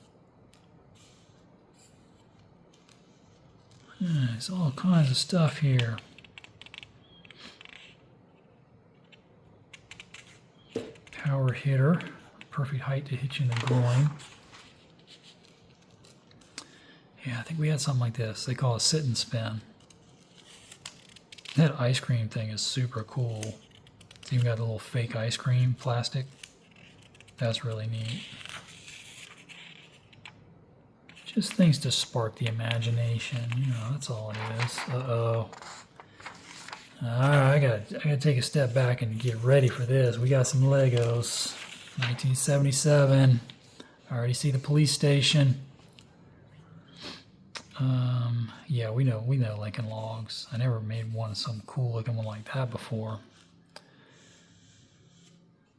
Yeah, there's all kinds of stuff here. Power hitter, perfect height to hit you in the groin. Yeah, I think we had something like this. They call it sit and spin. That ice cream thing is super cool. It's even got a little fake ice cream, plastic. That's really neat. Just things to spark the imagination. You know, that's all it is. Uh-oh. Alright, I gotta take a step back and get ready for this. We got some Legos. 1977. I already see the police station. Yeah, we know Lincoln Logs. I never made some cool looking one like that before.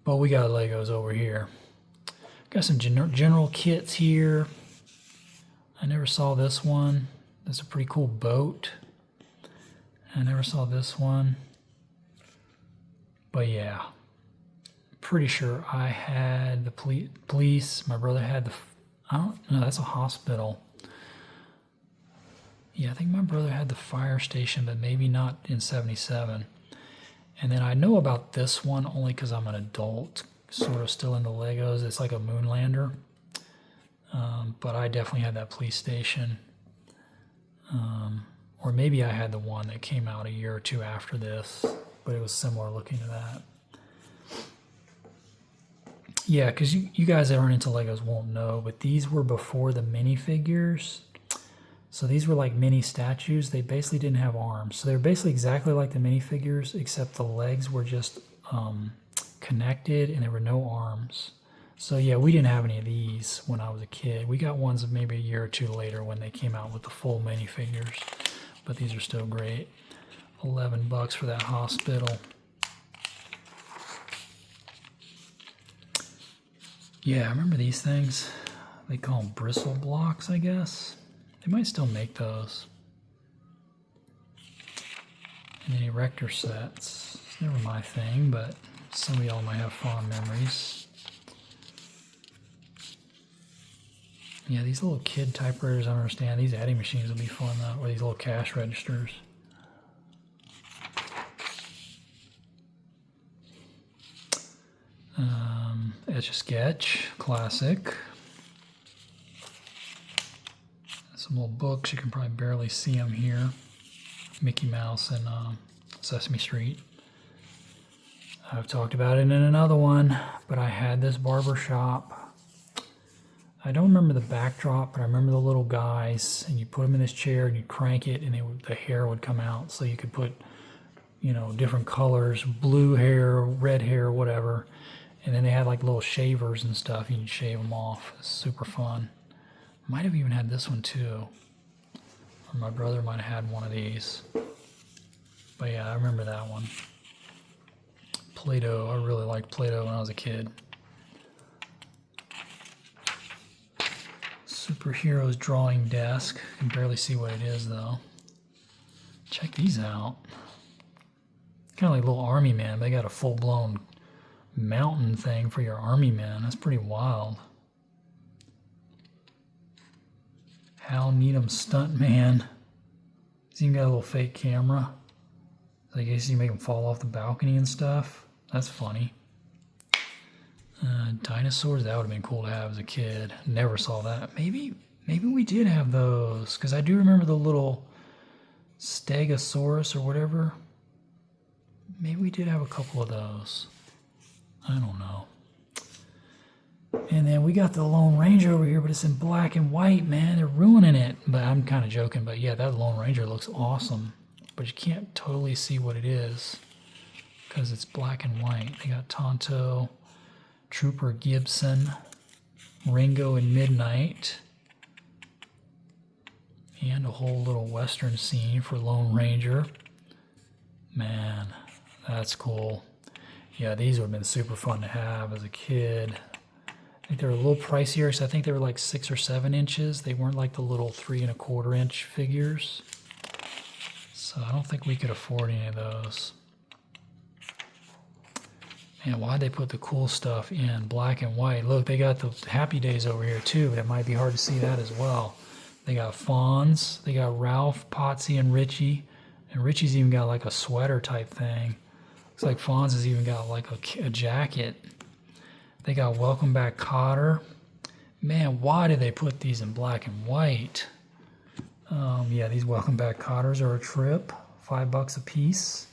But we got Legos over here. Got some general kits here. I never saw this one. That's a pretty cool boat. I never saw this one. But yeah, pretty sure I had the police. My brother had I don't know, that's a hospital. Yeah, I think my brother had the fire station, but maybe not in 77. And then I know about this one only because I'm an adult, sort of still into Legos. It's like a Moonlander. But I definitely had that police station. Or maybe I had the one that came out a year or two after this, but it was similar looking to that. Yeah, because you guys that aren't into Legos won't know, but these were before the minifigures. So these were like mini statues. They basically didn't have arms. So they're basically exactly like the minifigures, except the legs were just connected and there were no arms. So yeah, we didn't have any of these when I was a kid. We got ones maybe a year or two later when they came out with the full minifigures. But these are still great. $11 for that hospital. Yeah, I remember these things. They call them bristle blocks, I guess. They might still make those. And then erector sets. It's never my thing, but some of y'all might have fond memories. Yeah, these little kid typewriters, I don't understand. These adding machines will be fun though, or these little cash registers. Etch-a-Sketch, classic. Some little books, you can probably barely see them here. Mickey Mouse and Sesame Street. I've talked about it in another one, but I had this barber shop. I don't remember the backdrop, but I remember the little guys, and you put them in this chair and you crank it and the hair would come out. So you could put, you know, different colors, blue hair, red hair, whatever. And then they had like little shavers and stuff. You can shave them off. It's super fun. Might have even had this one too. Or my brother might have had one of these. But yeah, I remember that one. Play-Doh. I really liked Play-Doh when I was a kid. Superheroes drawing desk. You can barely see what it is though. Check these out. Kind of like little army man. They got a full-blown mountain thing for your army men. That's pretty wild. Hal Needham Stuntman. He's even got a little fake camera. So I guess you make him fall off the balcony and stuff. That's funny. Dinosaurs, that would have been cool to have as a kid. Never saw that. Maybe we did have those, because I do remember the little Stegosaurus or whatever. Maybe we did have a couple of those. I don't know. And then we got the Lone Ranger over here, but it's in black and white, man. They're ruining it. But I'm kind of joking. But yeah, that Lone Ranger looks awesome. But you can't totally see what it is because it's black and white. They got Tonto, Trooper Gibson, Ringo and Midnight, and a whole little Western scene for Lone Ranger. Man, that's cool. Yeah, these would have been super fun to have as a kid. I think they were a little pricier, because I think they were like 6 or 7 inches. They weren't like the little 3 1/4 inch figures. So I don't think we could afford any of those. Man, why'd they put the cool stuff in black and white? Look, they got the Happy Days over here too, but it might be hard to see that as well. They got Fonz, they got Ralph, Potsy, and Richie. And Richie's even got like a sweater type thing. Looks like Fonz has even got like a jacket. They got Welcome Back Kotter. Man, why did they put these in black and white? Yeah, these Welcome Back Kotters are a trip. $5 a piece.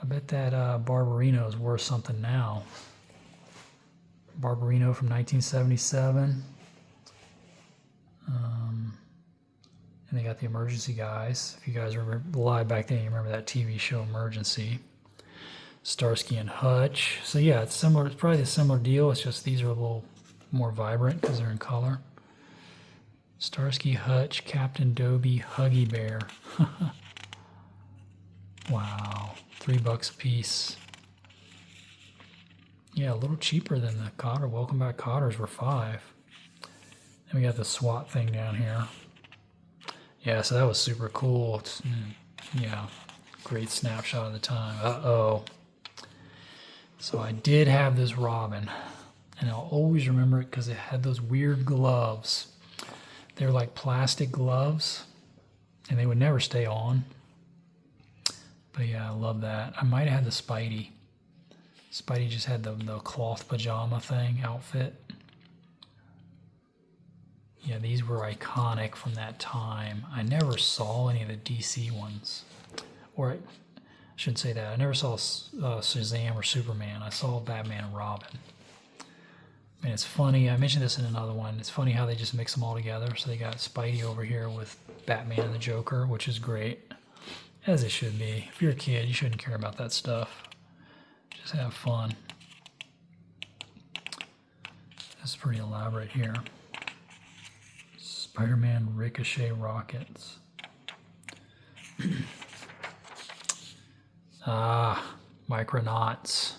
I bet that Barbarino is worth something now. Barbarino from 1977. And they got the Emergency guys. If you guys remember live back then, you remember that TV show Emergency. Starsky and Hutch. So yeah, it's similar. It's probably a similar deal. It's just these are a little more vibrant because they're in color. Starsky, Hutch, Captain Dobie, Huggy Bear. Wow, $3 a piece. Yeah, a little cheaper than the Kotter. Welcome Back Kotters were $5. And we got the SWAT thing down here. Yeah, so that was super cool. Yeah, great snapshot of the time. Uh-oh. So I did have this Robin, and I'll always remember it because it had those weird gloves. They were like plastic gloves, and they would never stay on. But yeah, I love that. I might have had the Spidey. Spidey just had the cloth pajama thing, outfit. Yeah, these were iconic from that time. I never saw any of the DC ones. Or I shouldn't say that. I never saw Shazam or Superman. I saw Batman and Robin. And it's funny, I mentioned this in another one, it's funny how they just mix them all together. So they got Spidey over here with Batman and the Joker, which is great. As it should be. If you're a kid, you shouldn't care about that stuff. Just have fun. That's pretty elaborate here. Spider-Man Ricochet rockets. Micronauts.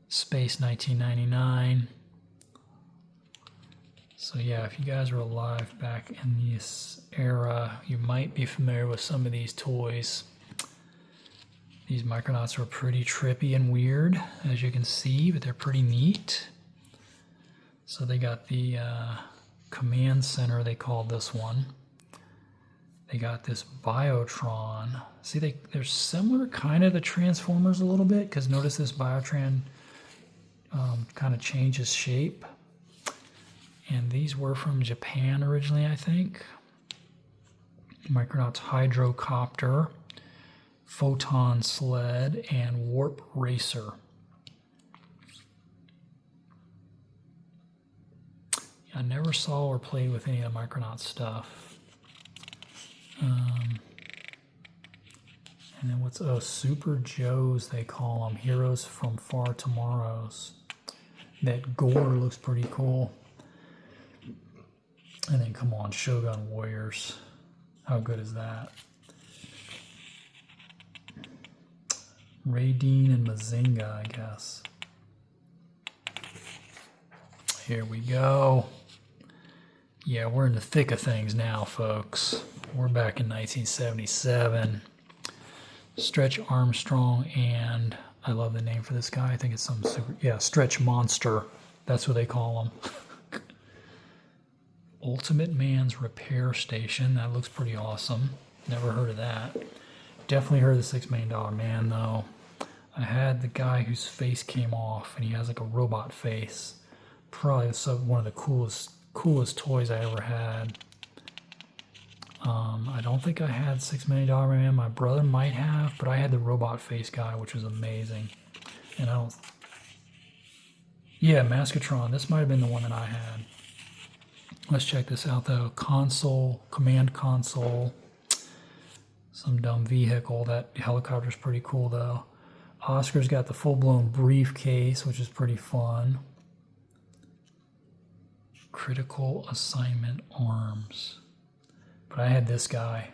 Space 1999. So yeah, if you guys were alive back in this era, you might be familiar with some of these toys. These Micronauts are pretty trippy and weird, as you can see, but they're pretty neat. So they got the command center, they called this one. They got this Biotron. See, they're similar kind of to Transformers a little bit, because notice this Biotron kind of changes shape. And these were from Japan originally, I think. Micronauts Hydrocopter, Photon Sled, and Warp Racer. I never saw or played with any of the Micronauts stuff. And then what's Super Joes, they call them. Heroes from Far Tomorrows. That gore looks pretty cool. And then come on, Shogun Warriors. How good is that? Raideen and Mazinga, I guess. Here we go. Yeah, we're in the thick of things now, folks. We're back in 1977. Stretch Armstrong and, I love the name for this guy. I think it's some super, yeah, Stretch Monster. That's what they call him. Ultimate Man's Repair Station. That looks pretty awesome. Never heard of that. Definitely heard of the $6 Million Man, though. I had the guy whose face came off, and he has like a robot face. Probably one of the coolest toys I ever had. I don't think I had $6 Million Man. My brother might have, but I had the robot face guy, which was amazing. And I don't... Yeah, Maskatron. This might have been the one that I had. Let's check this out though. Console, command console. Some dumb vehicle. That helicopter's pretty cool though. Oscar's got the full-blown briefcase, which is pretty fun. Critical Assignment Arms. But I had this guy.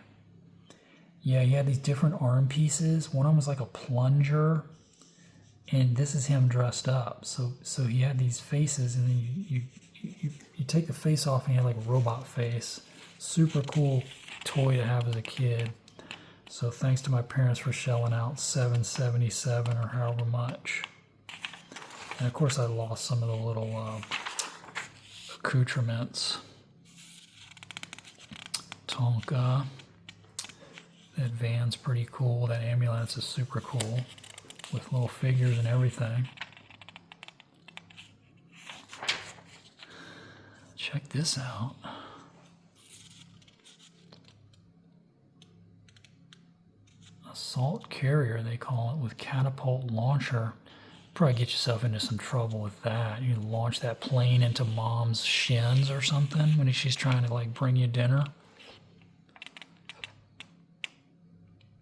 Yeah, he had these different arm pieces. One of them was like a plunger. And this is him dressed up. So he had these faces, and then you take the face off and you have like a robot face. Super cool toy to have as a kid. So thanks to my parents for shelling out $7.77 or however much. And of course I lost some of the little accoutrements. Tonka. That van's pretty cool. That ambulance is super cool with little figures and everything. Check this out. Assault carrier, they call it, with catapult launcher. Probably get yourself into some trouble with that. You launch that plane into mom's shins or something when she's trying to like bring you dinner.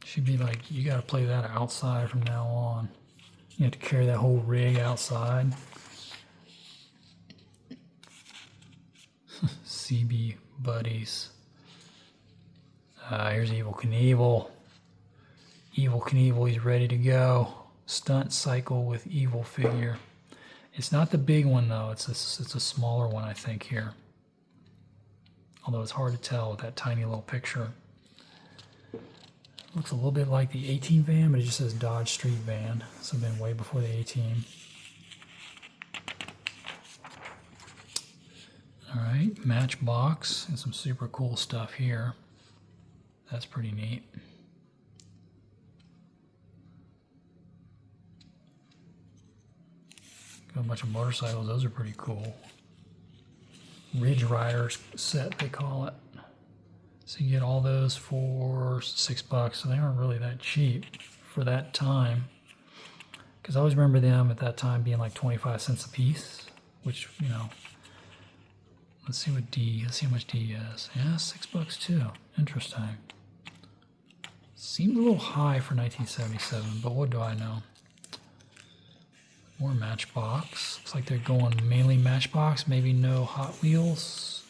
She'd be like, you got to play that outside from now on. You have to carry that whole rig outside. CB buddies. Here's Evil Knievel. Evil Knievel, he's ready to go. Stunt cycle with evil figure. It's not the big one though. It's a smaller one, I think, here. Although it's hard to tell with that tiny little picture. Looks a little bit like the A-Team van, but it just says Dodge Street Van. So been way before the A-Team. All right. Matchbox and some super cool stuff here. That's pretty neat. Got a bunch of motorcycles. Those are pretty cool. Ridge Riders set, they call it. So you get all those for $6. So they aren't really that cheap for that time. Because I always remember them at that time being like 25 cents a piece, which, you know, let's see how much D is. Yeah, $6 too. Interesting. Seemed a little high for 1977, but what do I know? More Matchbox. Looks like they're going mainly Matchbox, maybe no Hot Wheels.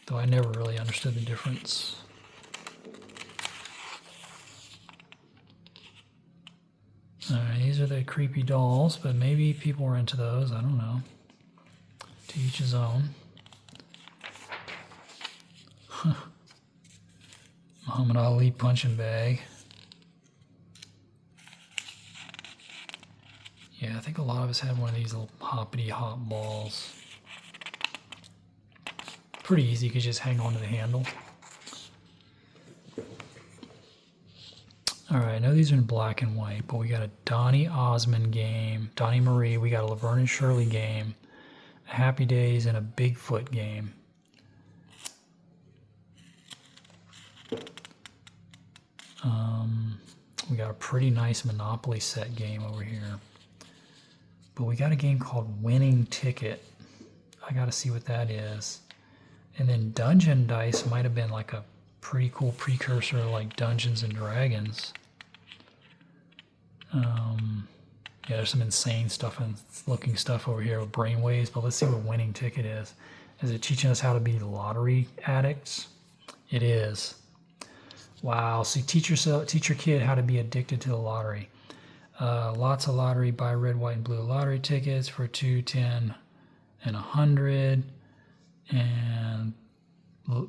Though I never really understood the difference. Alright, these are the creepy dolls, but maybe people were into those, I don't know. To each his own. Muhammad Ali punching bag. Yeah, I think a lot of us had one of these little hoppity hop balls. Pretty easy, you could just hang on to the handle. Alright, I know these are in black and white, but we got a Donny Osmond game, Donnie Marie, we got a Laverne and Shirley game, a Happy Days, and a Bigfoot game. We got a pretty nice Monopoly set game over here. But we got a game called Winning Ticket. I gotta see what that is. And then Dungeon Dice might have been like a pretty cool precursor to like Dungeons and Dragons. Yeah, there's some insane stuff and looking stuff over here with brainwaves, but let's see what Winning Ticket is. Is it teaching us how to be lottery addicts? It is. Wow, so teach your kid how to be addicted to the lottery. Lots of lottery, buy red, white, and blue lottery tickets for $2, $10, and $100. And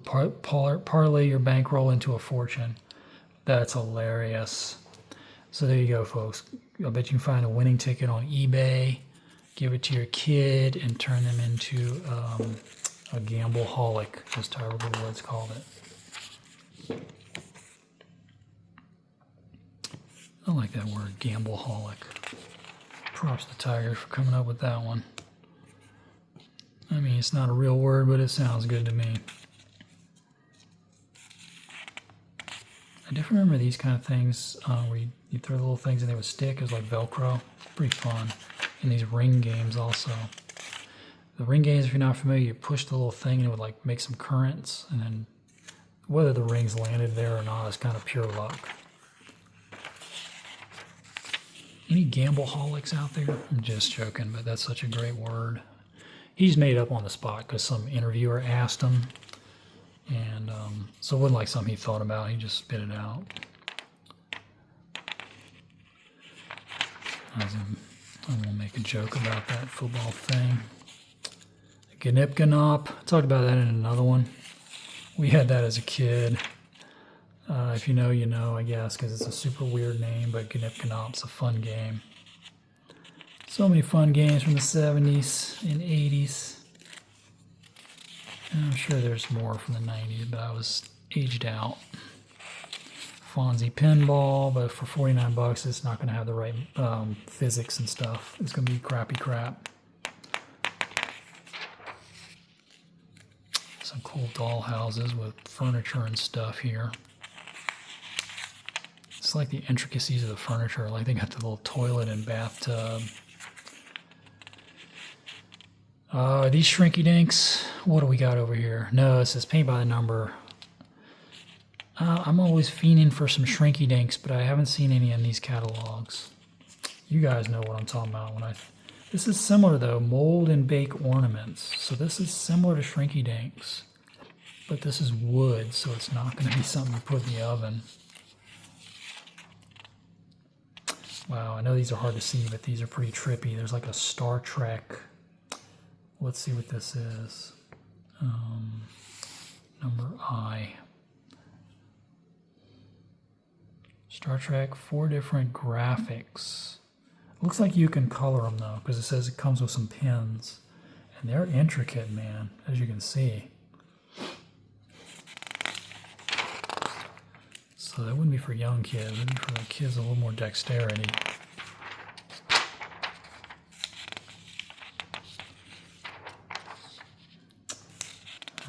parlay your bankroll into a fortune. That's hilarious. So there you go, folks. I bet you can find a winning ticket on eBay, give it to your kid, and turn them into a gamble-holic, as Tyler Woods called it. I like that word, gamble-holic. Props to Tiger for coming up with that one. I mean, it's not a real word, but it sounds good to me. I definitely remember these kind of things where you throw little things and they would stick. It was like Velcro. Pretty fun. And these ring games also. The ring games, if you're not familiar, you push the little thing and it would like make some currents. And then whether the rings landed there or not is kind of pure luck. Any gamble-holics out there? I'm just joking, but that's such a great word. He's made it up on the spot because some interviewer asked him. And so it wasn't like something he thought about. He just spit it out. I won't make a joke about that football thing. Gnip-Gnop. I talked about that in another one. We had that as a kid. If you know, you know, I guess, because it's a super weird name, but Gnip-Gnop's a fun game. So many fun games from the 70s and 80s. And I'm sure there's more from the 90s, but I was aged out. Fonzie Pinball, but for 49 bucks, it's not going to have the right physics and stuff. It's going to be crappy crap. Some cool doll houses with furniture and stuff here. It's like the intricacies of the furniture. Like they got the little toilet and bathtub. These shrinky dinks. What do we got over here? No, it says paint by the number. I'm always fiending for some shrinky dinks, but I haven't seen any in these catalogs. You guys know what I'm talking about. This is similar though, mold and bake ornaments. So this is similar to shrinky dinks, but this is wood, so it's not going to be something you put in the oven. Wow, I know these are hard to see, but these are pretty trippy. There's like a Star Trek. Let's see what this is. Number I. Star Trek, 4 different graphics. Looks like you can color them though, because it says it comes with some pins. And they're intricate, man, as you can see. So that wouldn't be for young kids. It would be for the kids with a little more dexterity.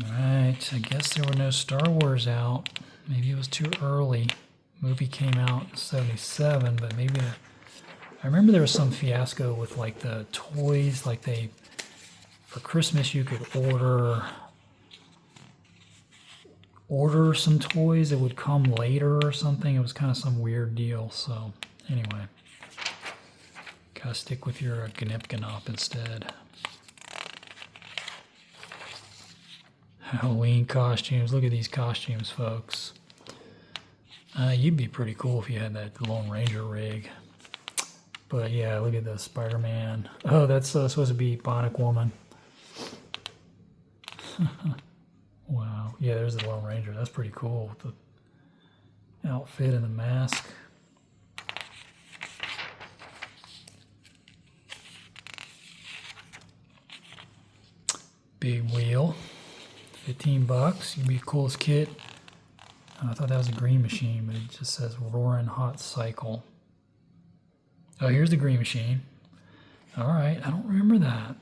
Alright, I guess there were no Star Wars out. Maybe it was too early. Movie came out in 77, but maybe... I remember there was some fiasco with like the toys, like they... For Christmas you could order some toys that would come later or something. It was kind of some weird deal, so anyway. Gotta stick with your Gnipkenop instead. Halloween costumes. Look at these costumes, folks. You'd be pretty cool if you had that Lone Ranger rig. But yeah, look at the Spider-Man. Oh, that's supposed to be Bionic Woman. Wow. Yeah, there's the Lone Ranger. That's pretty cool with the outfit and the mask. Big wheel. 15 bucks. You'd be the coolest kit. Oh, I thought that was a Green Machine, but it just says Roaring Hot Cycle. Oh, here's the Green Machine. All right, I don't remember that.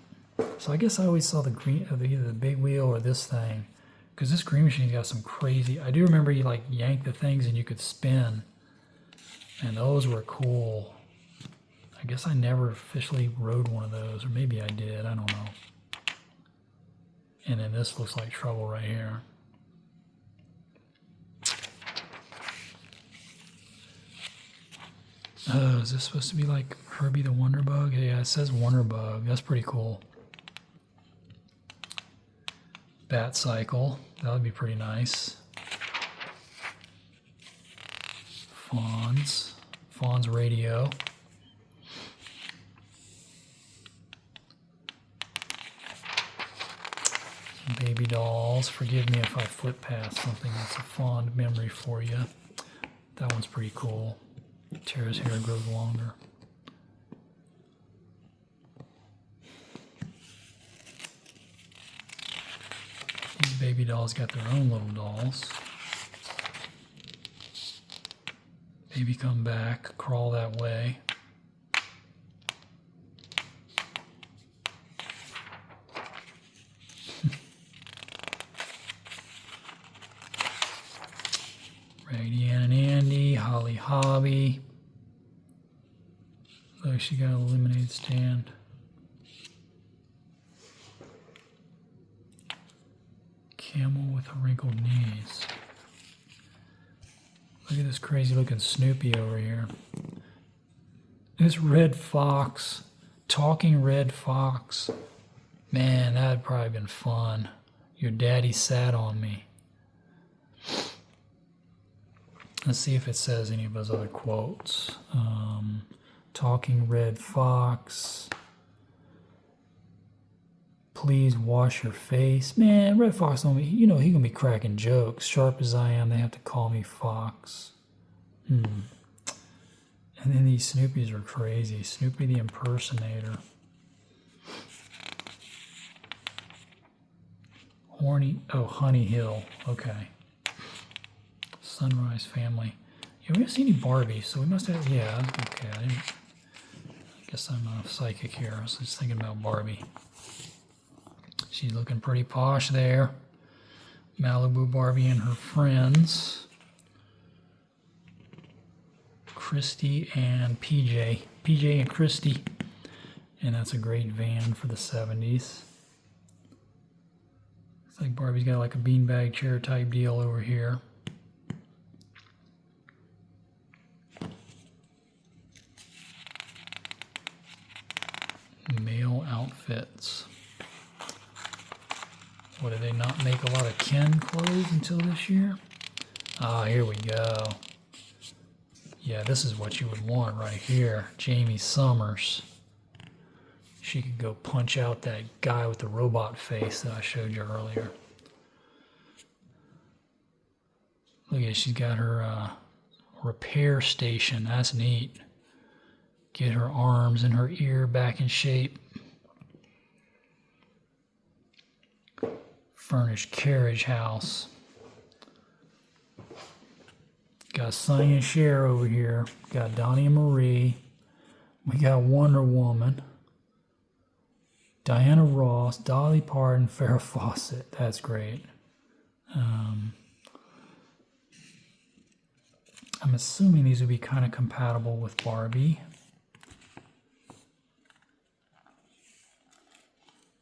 So I guess I always saw the green, either the big wheel or this thing, because this Green Machine's got some crazy. I do remember you like yank the things and you could spin, and those were cool. I guess I never officially rode one of those, or maybe I did. I don't know. And then this looks like trouble right here. Oh, is this supposed to be like Herbie the Wonder Bug? Yeah, it says Wonder Bug. That's pretty cool. Bat Cycle. That would be pretty nice. Fawn's radio. Baby dolls. Forgive me if I flip past something that's a fond memory for you. That one's pretty cool. Tara's hair grows longer. These baby dolls got their own little dolls. Baby come back, crawl that way. Raggedy Ann and Andy, Holly Hobby. Look, she got a lemonade stand. Camel with wrinkled knees. Look at this crazy looking Snoopy over here. This red fox, talking red fox. Man, that'd probably been fun. Your daddy sat on me. Let's see if it says any of those other quotes. Talking red fox. Please wash your face. Man, Red Fox don't be, you know, he gonna be cracking jokes. Sharp as I am, they have to call me Fox. And then these Snoopies are crazy. Snoopy the Impersonator. Honey Hill. Okay. Sunrise Family. Yeah, we haven't seen any Barbies, so we must have, yeah, okay. I guess I'm not psychic here. I was just thinking about Barbie. She's looking pretty posh there. Malibu Barbie and her friends. Christy and PJ. PJ and Christy. And that's a great van for the 70s. It's like Barbie's got like a beanbag chair type deal over here. Male outfits. What, did they not make a lot of Ken clothes until this year? Ah, here we go. Yeah, this is what you would want right here. Jamie Summers. She could go punch out that guy with the robot face that I showed you earlier. Look at, she's got her repair station. That's neat. Get her arms and her ear back in shape. furnished carriage house. Got Sonny and Cher over here. Got Donnie and Marie. We got Wonder Woman. Diana Ross, Dolly Parton, Farrah Fawcett. That's great. I'm assuming these would be kind of compatible with Barbie.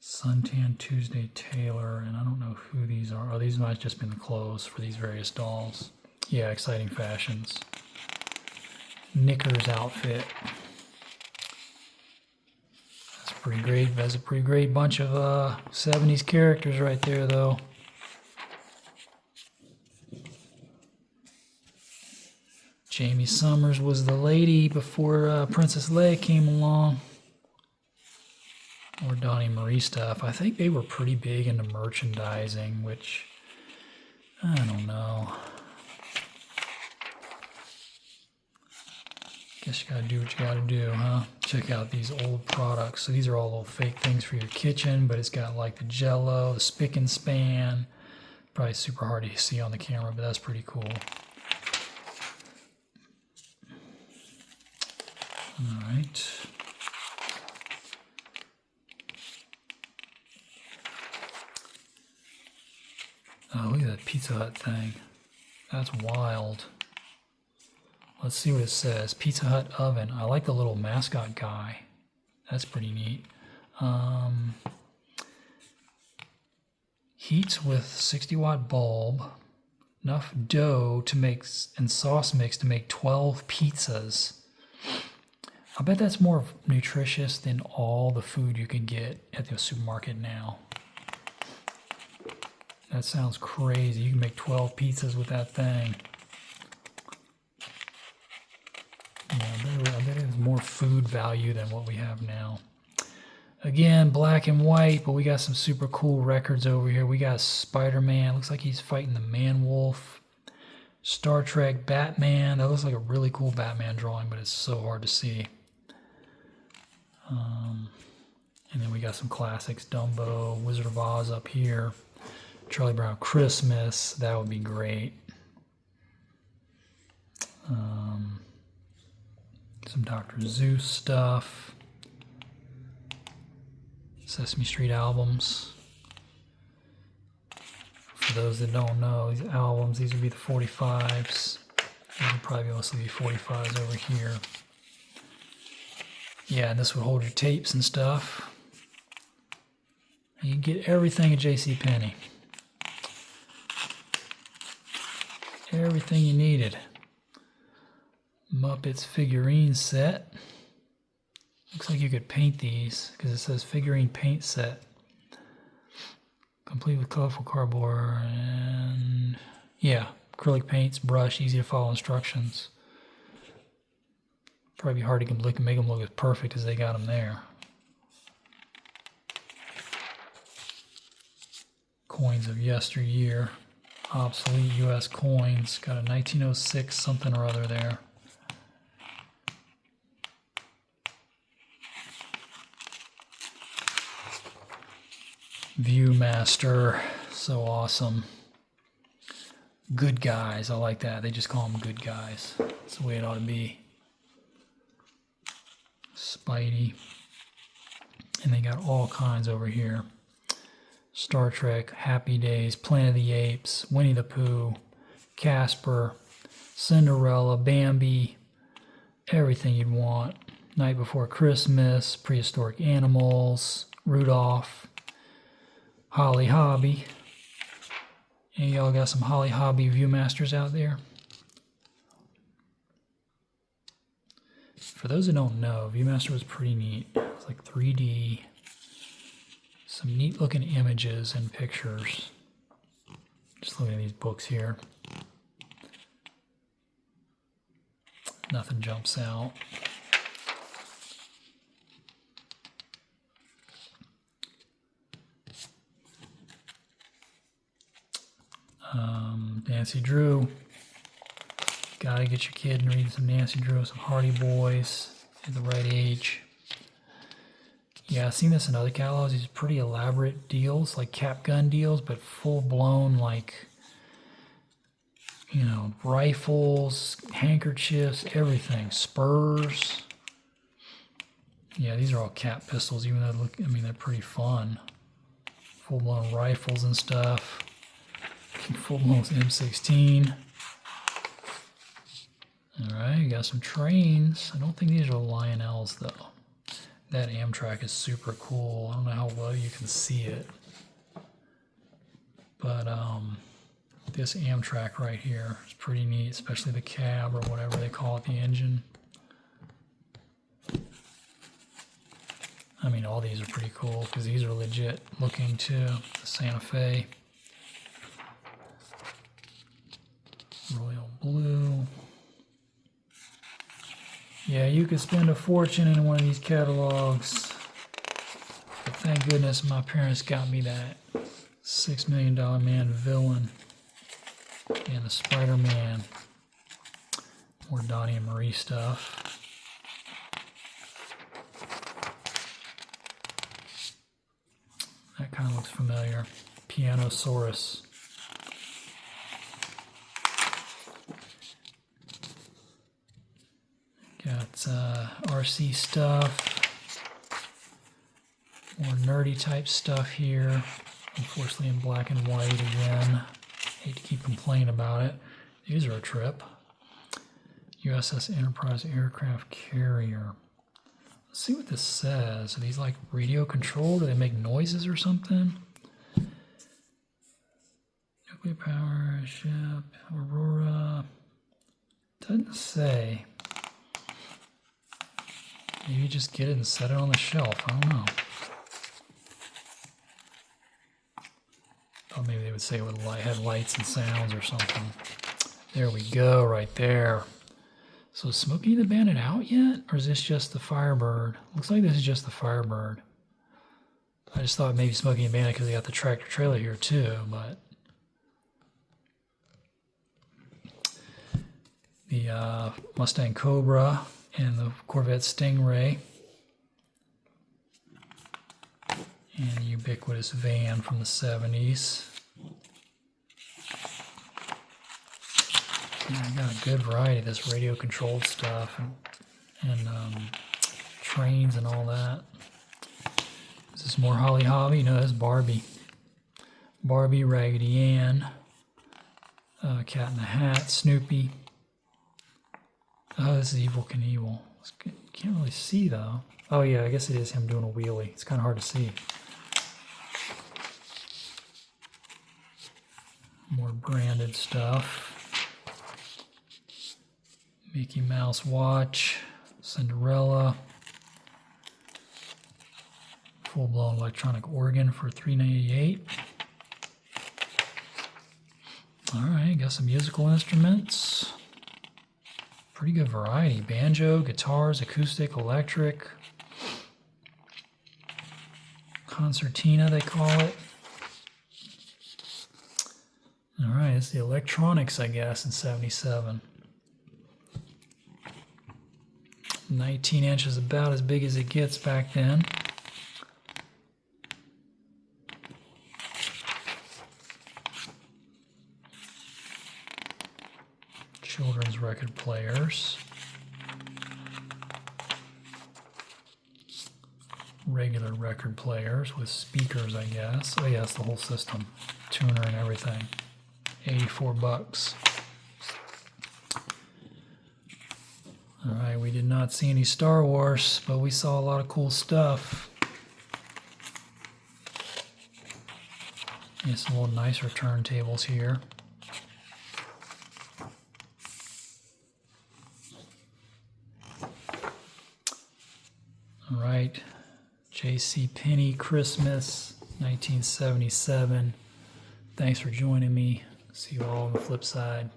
Suntan Tuesday Taylor, and I don't know who these are. Oh, these might have just been the clothes for these various dolls. Yeah, Exciting Fashions. Knickers outfit. That's pretty great. That's a pretty great bunch of 70s characters right there, though. Jamie Summers was the lady before Princess Leia came along. Or Donnie Marie stuff. I think they were pretty big into merchandising, which I don't know. Guess you gotta do what you gotta do, huh? Check out these old products. So these are all little fake things for your kitchen, but it's got like the Jello, the spick and span. Probably super hard to see on the camera, but that's pretty cool. All right. Oh, look at that Pizza Hut thing. That's wild. Let's see what it says. Pizza Hut oven. I like the little mascot guy. That's pretty neat. Heats with 60-watt bulb. Enough dough to make and sauce mix to make 12 pizzas. I bet that's more nutritious than all the food you can get at the supermarket now. That sounds crazy. You can make 12 pizzas with that thing. Yeah, I bet it has more food value than what we have now. Again, black and white, but we got some super cool records over here. We got Spider-Man. Looks like he's fighting the Man-Wolf. Star Trek, Batman. That looks like a really cool Batman drawing, but it's so hard to see. And then we got some classics. Dumbo, Wizard of Oz up here. Charlie Brown Christmas. That would be great. Some Dr. Seuss stuff. Sesame Street albums. For those that don't know, these albums, these would be the 45s. These would probably mostly be 45s over here. Yeah, and this would hold your tapes and stuff. And you can get everything at JCPenney. Everything you needed. Muppets figurine set. Looks like you could paint these because it says figurine paint set. Complete with colorful cardboard and yeah, acrylic paints, brush, easy to follow instructions. Probably hard to make them look as perfect as they got them there. Coins of yesteryear. Obsolete U.S. coins. Got a 1906 something or other there. Viewmaster. So awesome. Good guys. I like that. They just call them good guys. That's the way it ought to be. Spidey. And they got all kinds over here. Star Trek, Happy Days, Planet of the Apes, Winnie the Pooh, Casper, Cinderella, Bambi, everything you'd want. Night Before Christmas, Prehistoric Animals, Rudolph, Holly Hobby. And y'all got some Holly Hobby Viewmasters out there? For those that don't know, Viewmaster was pretty neat. It's like 3D. Some neat looking images and pictures. Just looking at these books here. Nothing jumps out. Nancy Drew. Gotta get your kid and read some Nancy Drew, some Hardy Boys at the right age. Yeah, I've seen this in other catalogs. These pretty elaborate deals, like cap gun deals, but full-blown, like, you know, rifles, handkerchiefs, everything, spurs. Yeah, these are all cap pistols, even though look, I mean, they're pretty fun. Full-blown rifles and stuff. Full-blown M16. All right, got some trains. I don't think these are Lionels, though. That Amtrak is super cool. I don't know how well you can see it. But this Amtrak right here is pretty neat, especially the cab or whatever they call it, the engine. I mean, all these are pretty cool because these are legit looking too. The Santa Fe. Royal Blue. Yeah, you could spend a fortune in one of these catalogs. But thank goodness my parents got me that $6 Million Man villain and the Spider-Man. More Donnie and Marie stuff. That kind of looks familiar. Pianosaurus. Got RC stuff. More nerdy type stuff here. Unfortunately in black and white again. Hate to keep complaining about it. These are a trip. USS Enterprise aircraft carrier. Let's see what this says. Are these like radio controlled? Do they make noises or something? Nuclear power ship, Aurora. Doesn't say. Maybe you just get it and set it on the shelf. I don't know. Thought maybe they would say it would have lights and sounds or something. There we go, right there. So is Smokey the Bandit out yet? Or is this just the Firebird? Looks like this is just the Firebird. I just thought maybe Smokey and Bandit because they got the tractor trailer here too, but the Mustang Cobra and the Corvette Stingray and the ubiquitous van from the 70s. Yeah, I got a good variety of this radio controlled stuff and trains and all that. Is this more Holly Hobby? No, that's Barbie. Barbie, Raggedy Ann, Cat in the Hat, Snoopy. Oh, this is Evel Knievel. Can't really see though. Oh yeah, I guess it is him doing a wheelie. It's kind of hard to see. More branded stuff. Mickey Mouse watch, Cinderella, full-blown electronic organ for $3.98. All right, got some musical instruments. Pretty good variety. Banjo, guitars, acoustic, electric, concertina they call it. All right, it's the electronics, I guess, in 77. 19 inches, about as big as it gets back then. Children's record players. Regular record players with speakers, I guess. Oh yeah, it's the whole system. Tuner and everything. $84. Alright, we did not see any Star Wars, but we saw a lot of cool stuff. Some little nicer turntables here. Alright, JCPenney Christmas 1977. Thanks for joining me. See you all on the flip side.